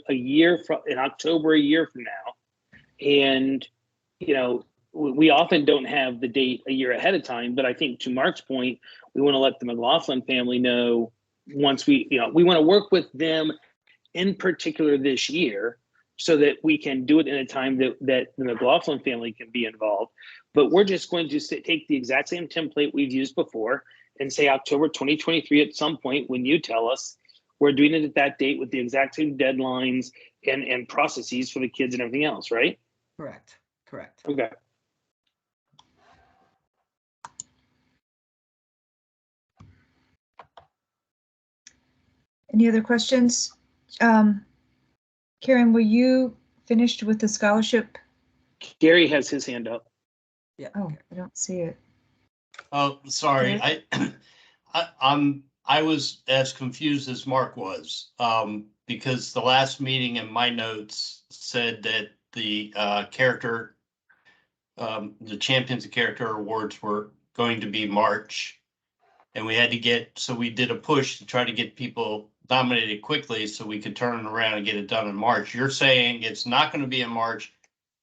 in October a year from now. And, you know, we often don't have the date a year ahead of time, but I think to Mark's point, we want to let the McLaughlin family know once we want to work with them in particular this year so that we can do it in a time that the McLaughlin family can be involved. But we're just going to take the exact same template we've used before and say October 2023 at some point when you tell us we're doing it at that date with the exact same deadlines and processes for the kids and everything else, right? Correct. Okay. Any other questions? Karen, were you finished with the scholarship? Gary has his hand up. Yeah. Oh, I don't see it. Oh, sorry. Okay. I was as confused as Mark was, because the last meeting in my notes said that the the Champions of Character Awards were going to be March. And we had to so we did a push to try to get people nominated quickly so we could turn it around and get it done in March. You're saying it's not going to be in March.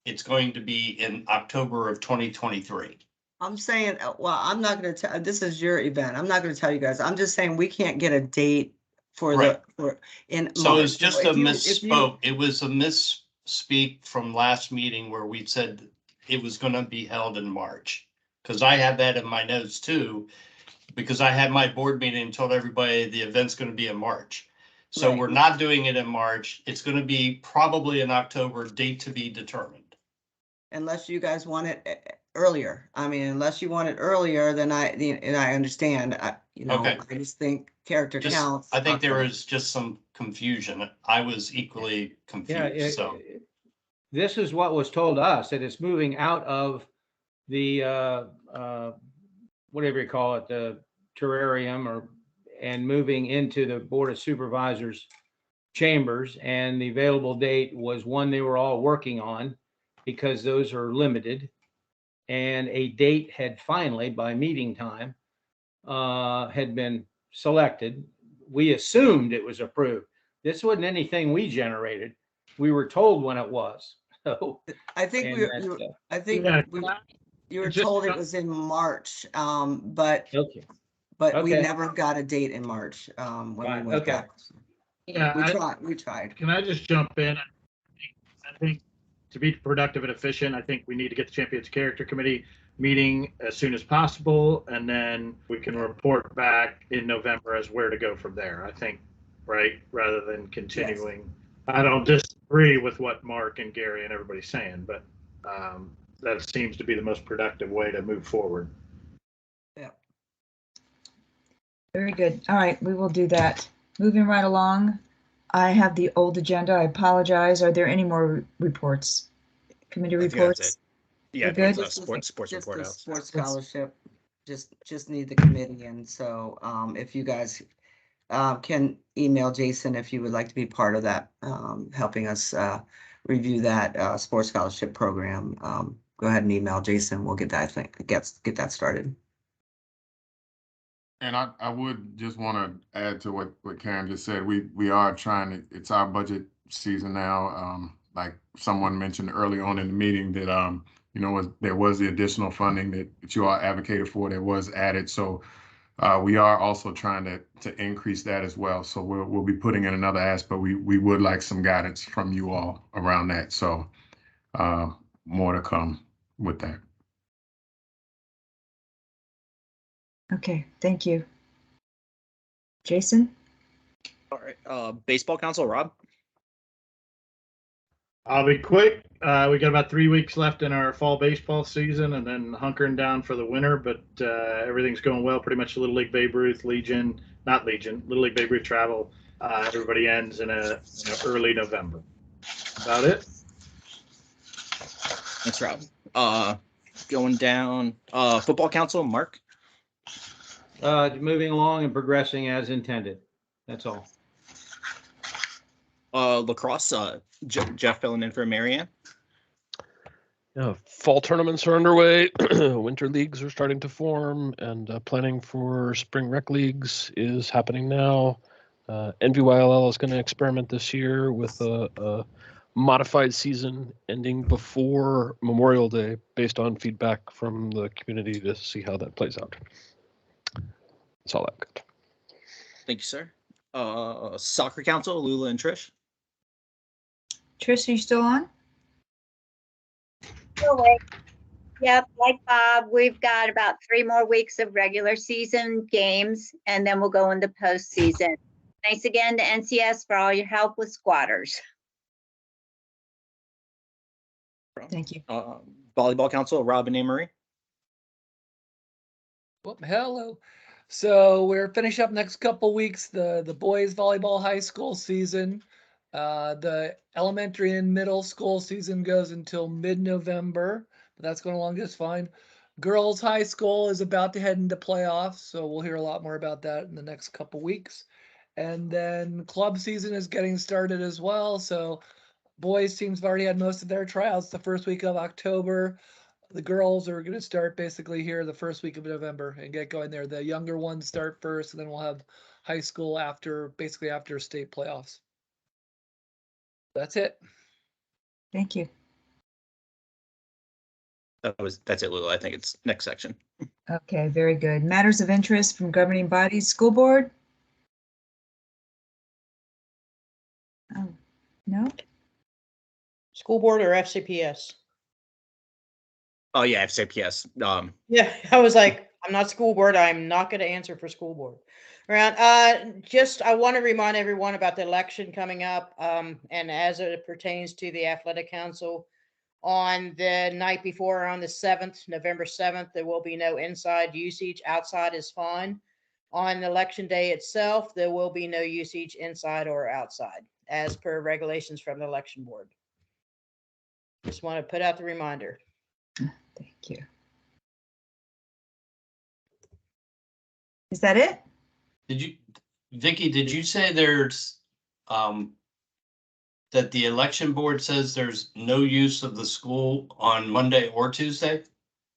It's going to be in October of 2023. I'm saying, well, I'm not going to tell, this is your event. I'm not going to tell you guys. I'm just saying we can't get a date for Right. So it's just a misspoke. It was a misspeak from last meeting where we said it was going to be held in March. Because I have that in my notes too, because I had my board meeting and told everybody the event's going to be in March. So Right. we're not doing it in March. It's going to be probably in October, date to be determined. Unless you guys want it earlier. I mean, unless you want it earlier, then I understand. Okay. I just think character counts. I think there was just some confusion. I was equally confused. So This is what was told to us, that it's moving out of the, whatever you call it, the terrarium and moving into the Board of Supervisors chambers. And the available date was one they were all working on because those are limited. And a date had finally, by meeting time, had been selected. We assumed it was approved. This wasn't anything we generated. We were told when it was. So I think you were told it was in March, but we never got a date in March when we went back. Yeah, we tried. Can I just jump in? I think to be productive and efficient, I think we need to get the Champions Character Committee meeting as soon as possible, and then we can report back in November as where to go from there. I think, right, rather than continuing. Yes. I don't disagree with what Mark and Gary and everybody's saying, but that seems to be the most productive way to move forward. Yeah. Very good. All right, we will do that. Moving right along. I have the old agenda. I apologize. Are there any more reports? Committee reports? Yeah, good. Sports report out. Sports scholarship. Just need the committee, and so if you guys can email Jason if you would like to be part of that, helping us review that sports scholarship program. Go ahead and email Jason. We'll get that get that started. And I would just want to add to what Karen just said. We are trying to, it's our budget season now. Like someone mentioned early on in the meeting that, there was the additional funding that you all advocated for that was added. So we are also trying to increase that as well. So we'll be putting in another ask, but we would like some guidance from you all around that. So more to come with that. Okay, thank you. Jason? All right. Baseball Council, Rob? I'll be quick. We got about 3 weeks left in our fall baseball season and then hunkering down for the winter, but everything's going well. Pretty much Little League Babe Ruth, Little League Babe Ruth travel. Everybody ends in early November. About it. Thanks, Rob. Going down, football council, Mark. Moving along and progressing as intended. That's all. Lacrosse, Jeff filling in for Marianne. Fall tournaments are underway. Winter leagues are starting to form, and planning for spring rec leagues is happening now. NVYLL is going to experiment this year with a modified season ending before Memorial Day based on feedback from the community to see how that plays out. That's all I've got. Thank you, sir. Soccer council, Lula and Trish. Trish, are you still on? Yep, like Bob, we've got about 3 more weeks of regular season games, and then we'll go into postseason. Thanks again to NCS for all your help with squatters. Thank you. Volleyball council, Rob and Anne Marie. Well, hello. So we're finishing up next couple weeks the boys volleyball high school season. The elementary and middle school season goes until mid-November, but that's going along just fine. Girls high school is about to head into playoffs, so we'll hear a lot more about that in the next couple weeks. And then club season is getting started as well. So boys teams have already had most of their tryouts the first week of October. The girls are going to start basically here the first week of November and get going there. The younger ones start first, and then we'll have high school after state playoffs. That's it. Thank you. That's it, Lula. I think it's next section. Okay, very good. Matters of interest from governing bodies, school board? Oh, no? School board or FCPS? Oh yeah, FCPS. Yeah, I was like, I'm not school board. I'm not going to answer for school board. Around, I want to remind everyone about the election coming up, and as it pertains to the athletic council, on the night before, on the 7th, November 7th, there will be no inside usage. Outside is fine. On election day itself, there will be no usage inside or outside, as per regulations from the election board. Just want to put out the reminder. Thank you. Is that it? Vicky, did you say there's, that the election board says there's no use of the school on Monday or Tuesday?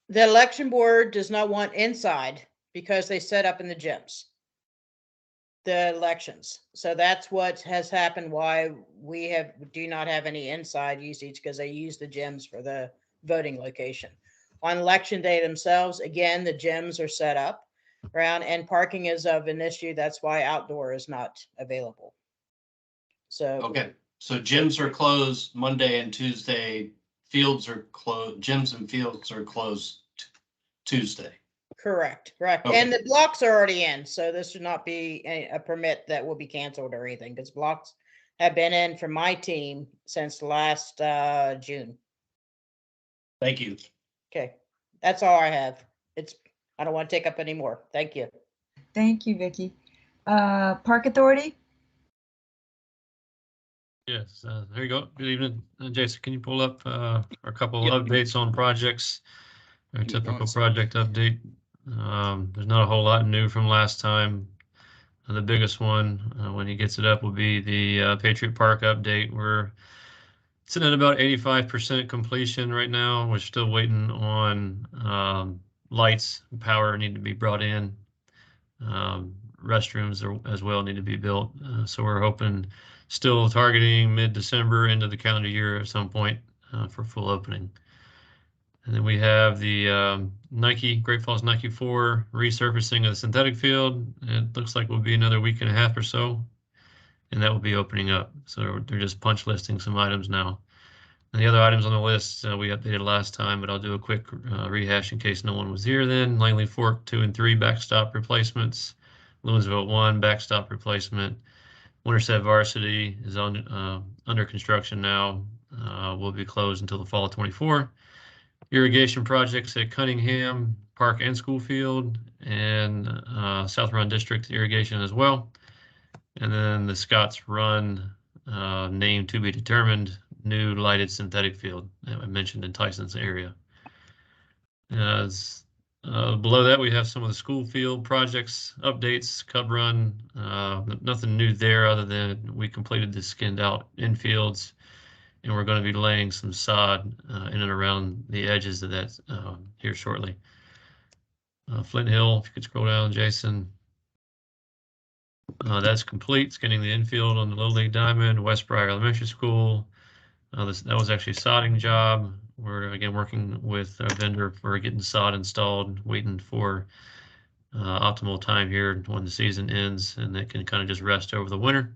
The election board does not want inside because they set up in the gyms, the elections. So that's what has happened, why we do not have any inside usage, because they use the gyms for the voting location. On election day themselves, again, the gyms are set up around, and parking is of an issue. That's why outdoor is not available. So okay, so gyms are closed Monday and Tuesday. Fields are closed. Gyms and fields are closed Tuesday. Correct. Okay. And the blocks are already in, so this should not be a permit that will be canceled or anything, because blocks have been in for my team since last June. Thank you. Okay, that's all I have. I don't want to take up any more. Thank you. Thank you, Vicky. Park Authority? Yes, there you go. Good evening. Jason, can you pull up a couple of updates on projects? Our typical project update. There's not a whole lot new from last time. The biggest one, when he gets it up, will be the Patriot Park update. We're sitting at about 85% completion right now. We're still waiting on lights and power need to be brought in. Restrooms as well need to be built. So we're hoping, still targeting mid-December into the calendar year at some point for full opening. And then we have the Great Falls Nike 4 resurfacing of the synthetic field. It looks like will be another week and a half or so, and that will be opening up. So they're just punch listing some items now. And the other items on the list we updated last time, but I'll do a quick rehash in case no one was here then. Langley Fork 2 and 3 backstop replacements. Louisville 1 backstop replacement. Winterset Varsity is under construction now. will be closed until the fall of 24. Irrigation projects at Cunningham Park and Schoolfield and South Run District irrigation as well. And then the Scotts Run name to be determined new lighted synthetic field that I mentioned in Tyson's area. Below that, we have some of the school field projects, updates, Cub Run. Nothing new there other than we completed the skinned out infields, and we're going to be laying some sod in and around the edges of that here shortly. Flint Hill, if you could scroll down, Jason. That's complete, skinning the infield on the Little League Diamond, West Briar Elementary School. That was actually a sodding job. We're again working with our vendor for getting sod installed, waiting for optimal time here when the season ends, and they can kind of just rest over the winter.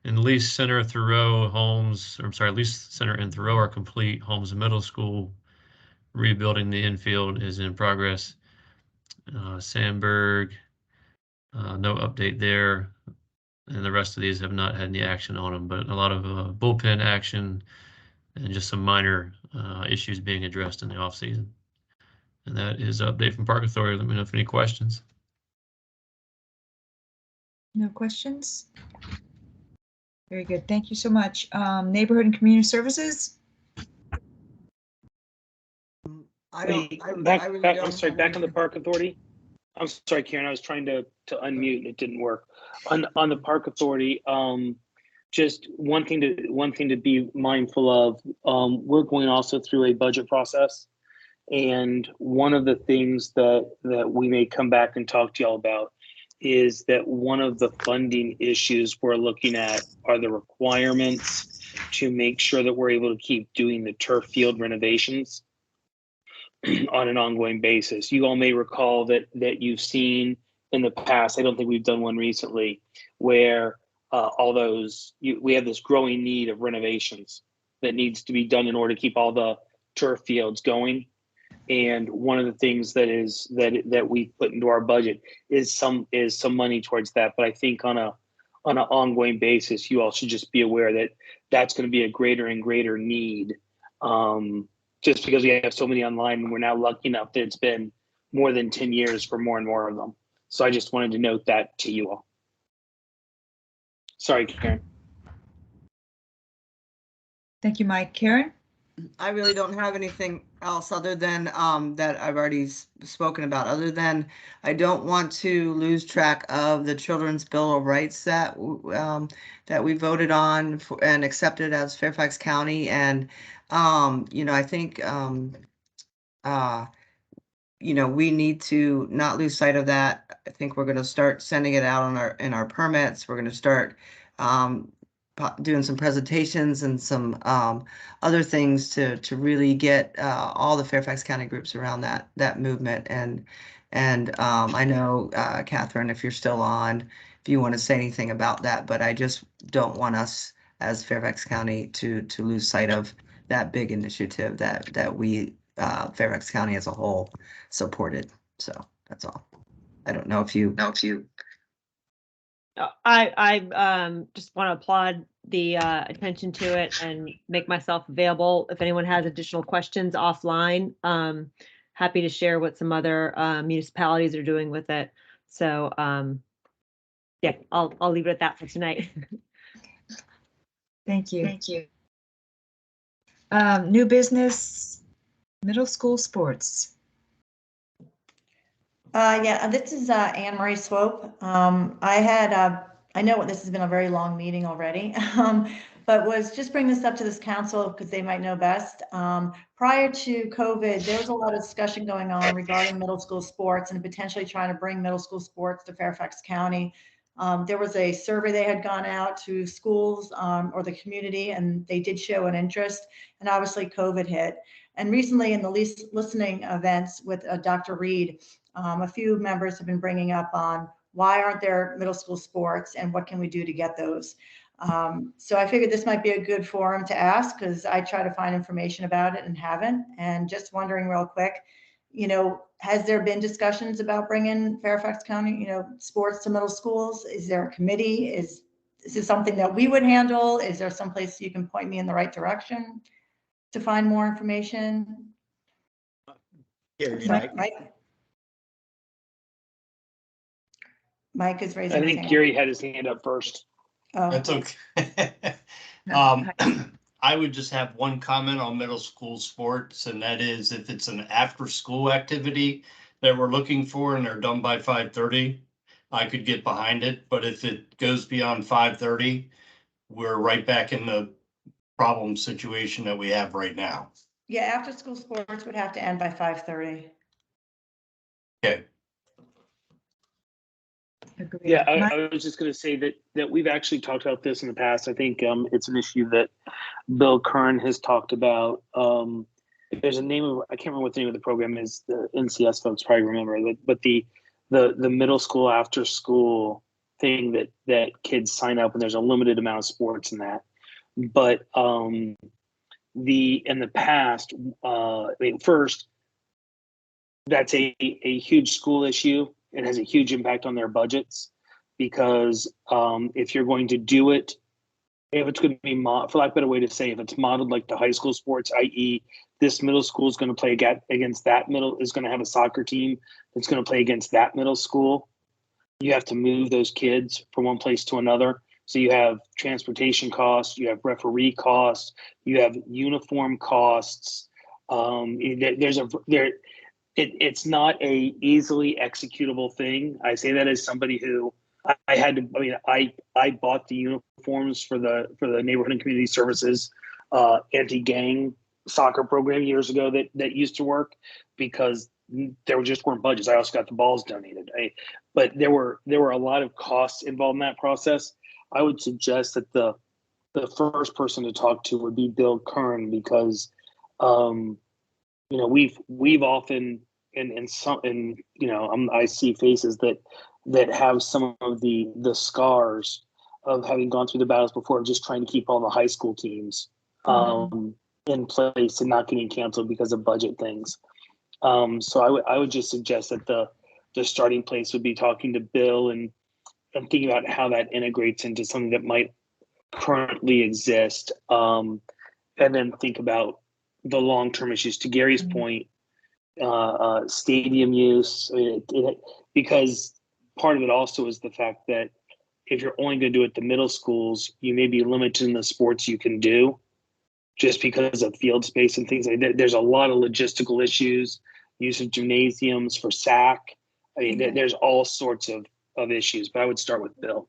And Lease Center, Thoreau, Holmes, or I'm sorry, Lease Center and Thoreau are complete. Holmes Middle School rebuilding the infield is in progress. Sandberg, no update there. And the rest of these have not had any action on them, but a lot of bullpen action and just some minor issues being addressed in the off season. And that is an update from Park Authority. Let me know if any questions. No questions? Very good. Thank you so much. Neighborhood and Community Services? Back on the Park Authority. I'm sorry, Karen, I was trying to unmute and it didn't work. On the Park Authority, just one thing to be mindful of, we're going also through a budget process. And one of the things that we may come back and talk to y'all about is that one of the funding issues we're looking at are the requirements to make sure that we're able to keep doing the turf field renovations on an ongoing basis. You all may recall that you've seen in the past, I don't think we've done one recently, where we have this growing need of renovations that needs to be done in order to keep all the turf fields going. And one of the things that we put into our budget is some money towards that. But I think on an ongoing basis, you all should just be aware that that's going to be a greater and greater need. Just because we have so many online, and we're now lucky enough that it's been more than 10 years for more and more of them. So I just wanted to note that to you all. Sorry, Karen. Thank you, Mike. Karen? I really don't have anything else other than that I've already spoken about, other than I don't want to lose track of the Children's Bill of Rights that we voted on and accepted as Fairfax County. And, I think, we need to not lose sight of that. I think we're going to start sending it out in our permits. We're going to start doing some presentations and some other things to really get all the Fairfax County groups around that movement. And I know, Catherine, if you're still on, if you want to say anything about that, but I just don't want us as Fairfax County to lose sight of that big initiative that we, Fairfax County as a whole, supported. So that's all. I don't know if you. I just want to applaud the attention to it and make myself available. If anyone has additional questions offline, happy to share what some other municipalities are doing with it. So yeah, I'll leave it at that for tonight. Thank you. Thank you. New business, middle school sports. Yeah, this is Anne Marie Swope. I know this has been a very long meeting already, but was just bringing this up to this council because they might know best. Prior to COVID, there was a lot of discussion going on regarding middle school sports and potentially trying to bring middle school sports to Fairfax County. There was a survey they had gone out to schools or the community, and they did show an interest, and obviously COVID hit. And recently in the listening events with Dr. Reed, a few members have been bringing up on why aren't there middle school sports and what can we do to get those? So I figured this might be a good forum to ask because I try to find information about it and haven't. And just wondering real quick, has there been discussions about bringing Fairfax County, sports to middle schools? Is there a committee? Is Is this something that we would handle? Is there some place you can point me in the right direction to find more information? Gary, Mike is raising I his think hand. Gary had his hand up first. Oh. That's okay. I would just have one comment on middle school sports, and that is if it's an after-school activity that we're looking for and they're done by 5:30, I could get behind it. But if it goes beyond 5:30, we're right back in the problem situation that we have right now. Yeah, after school sports would have to end by 5:30. Okay. Yeah, I was just going to say that we've actually talked about this in the past. I think it's an issue that Bill Kern has talked about. There's a name of, I can't remember what the name of the program is. The NCS folks probably remember, but the middle school after school thing that kids sign up and there's a limited amount of sports in that. But in the past, I mean, first, that's a huge school issue. It has a huge impact on their budgets because if you're going to do it, if it's going to be, for lack of a better way to say, if it's modeled like the high school sports, i.e. this middle school is going to play against that middle, is going to have a soccer team that's going to play against that middle school, you have to move those kids from one place to another. So you have transportation costs, you have referee costs, you have uniform costs. It's not a easily executable thing. I say that as somebody who I bought the uniforms for the Neighborhood and Community Services anti-gang soccer program years ago that used to work because there just weren't budgets. I also got the balls donated. But there were a lot of costs involved in that process. I would suggest that the first person to talk to would be Bill Kern because we've often I see faces that have some of the scars of having gone through the battles before, just trying to keep all the high school teams in place and not getting canceled because of budget things. So I would just suggest that the starting place would be talking to Bill and thinking about how that integrates into something that might currently exist, and then think about the long-term issues. To Gary's point, stadium use, because part of it also is the fact that if you're only going to do it at the middle schools, you may be limited in the sports you can do just because of field space and things like that. There's a lot of logistical issues, use of gymnasiums for SAC. I mean, there's all sorts of issues, but I would start with Bill.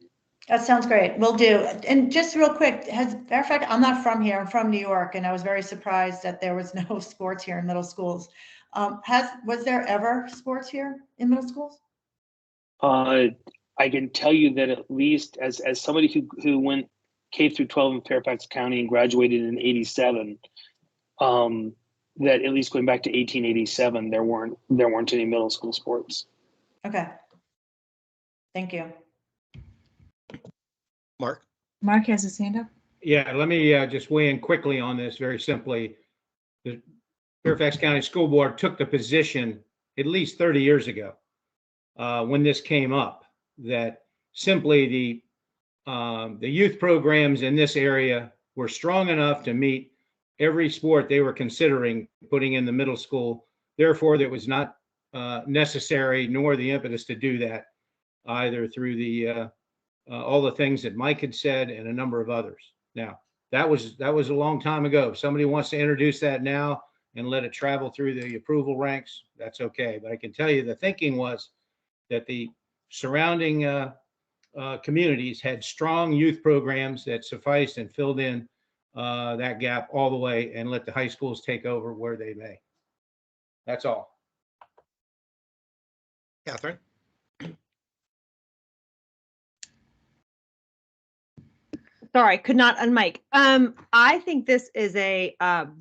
That sounds great. Will do. And just real quick, has Fairfax, I'm not from here, I'm from New York, and I was very surprised that there was no sports here in middle schools. Was there ever sports here in middle schools? I can tell you that at least as somebody who went K through 12 in Fairfax County and graduated in 87, that at least going back to 1887, there weren't any middle school sports. Okay. Thank you. Mark has his hand up. Yeah, let me just weigh in quickly on this very simply. The Fairfax County School Board took the position at least 30 years ago when this came up, that simply the youth programs in this area were strong enough to meet every sport they were considering putting in the middle school. Therefore, there was not necessary nor the impetus to do that either through the all the things that Mike had said and a number of others. Now, that was a long time ago. If somebody wants to introduce that now and let it travel through the approval ranks, that's okay. But I can tell you the thinking was that the surrounding communities had strong youth programs that sufficed and filled in that gap all the way and let the high schools take over where they may. That's all. Catherine? Sorry, could not unmic. I think this is a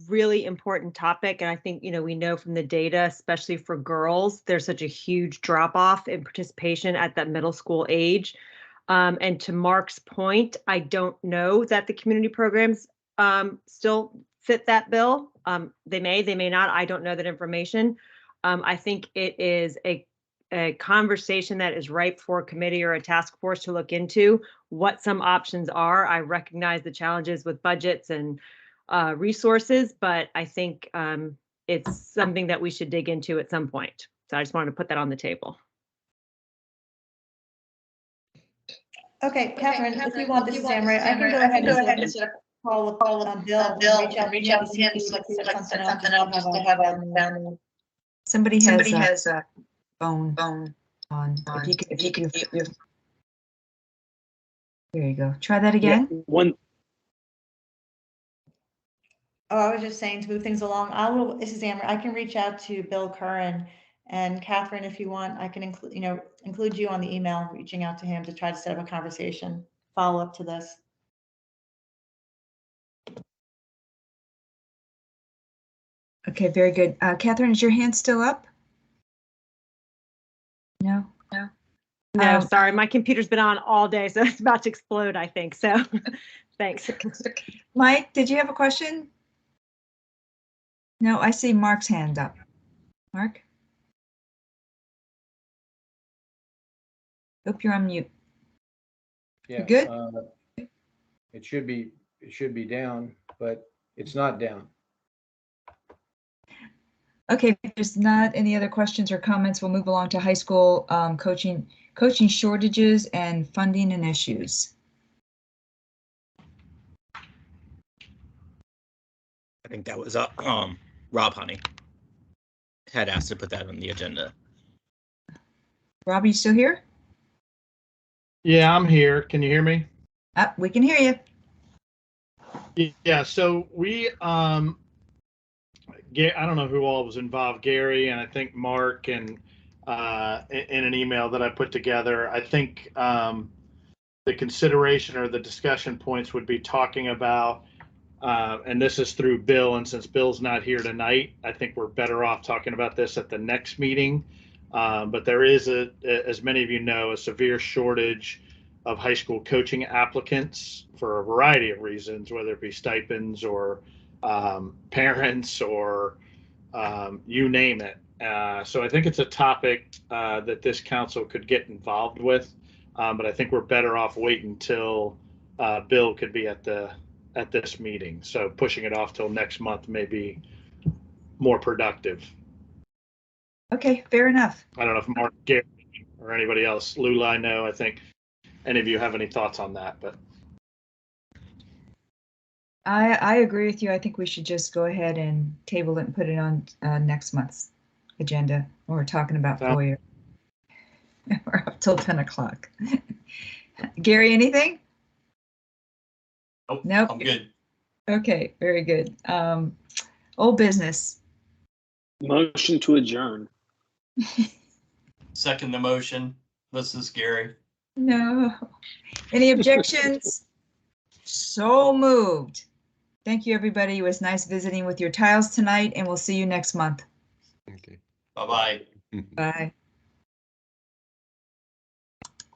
really important topic, and I think we know from the data, especially for girls, there's such a huge drop off in participation at that middle school age. And to Mark's point, I don't know that the community programs still fit that bill. They may not. I don't know that information. I think it is a conversation that is ripe for a committee or a task force to look into what some options are. I recognize the challenges with budgets and resources, but I think it's something that we should dig into at some point. So I just wanted to put that on the table. Okay, Catherine, if you want, this is Anne Marie. I can go ahead and set up a call with Bill and reach out to him to see if we can set something up just to have a Somebody has a phone on. If you can, there you go. Try that again. One. Oh, I was just saying to move things along. This is Amber. I can reach out to Bill Curran and Catherine if you want. I can include you on the email, reaching out to him to try to set up a conversation, follow up to this. Okay, very good. Catherine, is your hand still up? No. No, sorry, my computer's been on all day, so it's about to explode, I think. So thanks. Mike, did you have a question? No, I see Mark's hand up. Mark? Hope you're on mute. Yeah. Good? It should be down, but it's not down. Okay, if there's not any other questions or comments, we'll move along to high school coaching shortages and funding and issues. I think that was Rob Honey had asked to put that on the agenda. Rob, you still here? Yeah, I'm here. Can you hear me? We can hear you. Yeah, so we, I don't know who all was involved, Gary, and I think Mark, and in an email that I put together, I think the consideration or the discussion points would be talking about, and this is through Bill, and since Bill's not here tonight, I think we're better off talking about this at the next meeting. But there is, as many of you know, a severe shortage of high school coaching applicants for a variety of reasons, whether it be stipends or parents or you name it. So I think it's a topic that this council could get involved with, but I think we're better off waiting until Bill could be at this meeting. So pushing it off till next month may be more productive. Okay, fair enough. I don't know if Mark, Gary, or anybody else, Lula, I know, I think any of you have any thoughts on that, but. I agree with you. I think we should just go ahead and table it and put it on next month's agenda. We're talking about FOIA. We're up till 10 o'clock. Gary, anything? Nope. I'm good. Okay, very good. Old business. Motion to adjourn. Second the motion. This is Gary. No. Any objections? So moved. Thank you, everybody. It was nice visiting with your tiles tonight, and we'll see you next month. Bye-bye. Bye.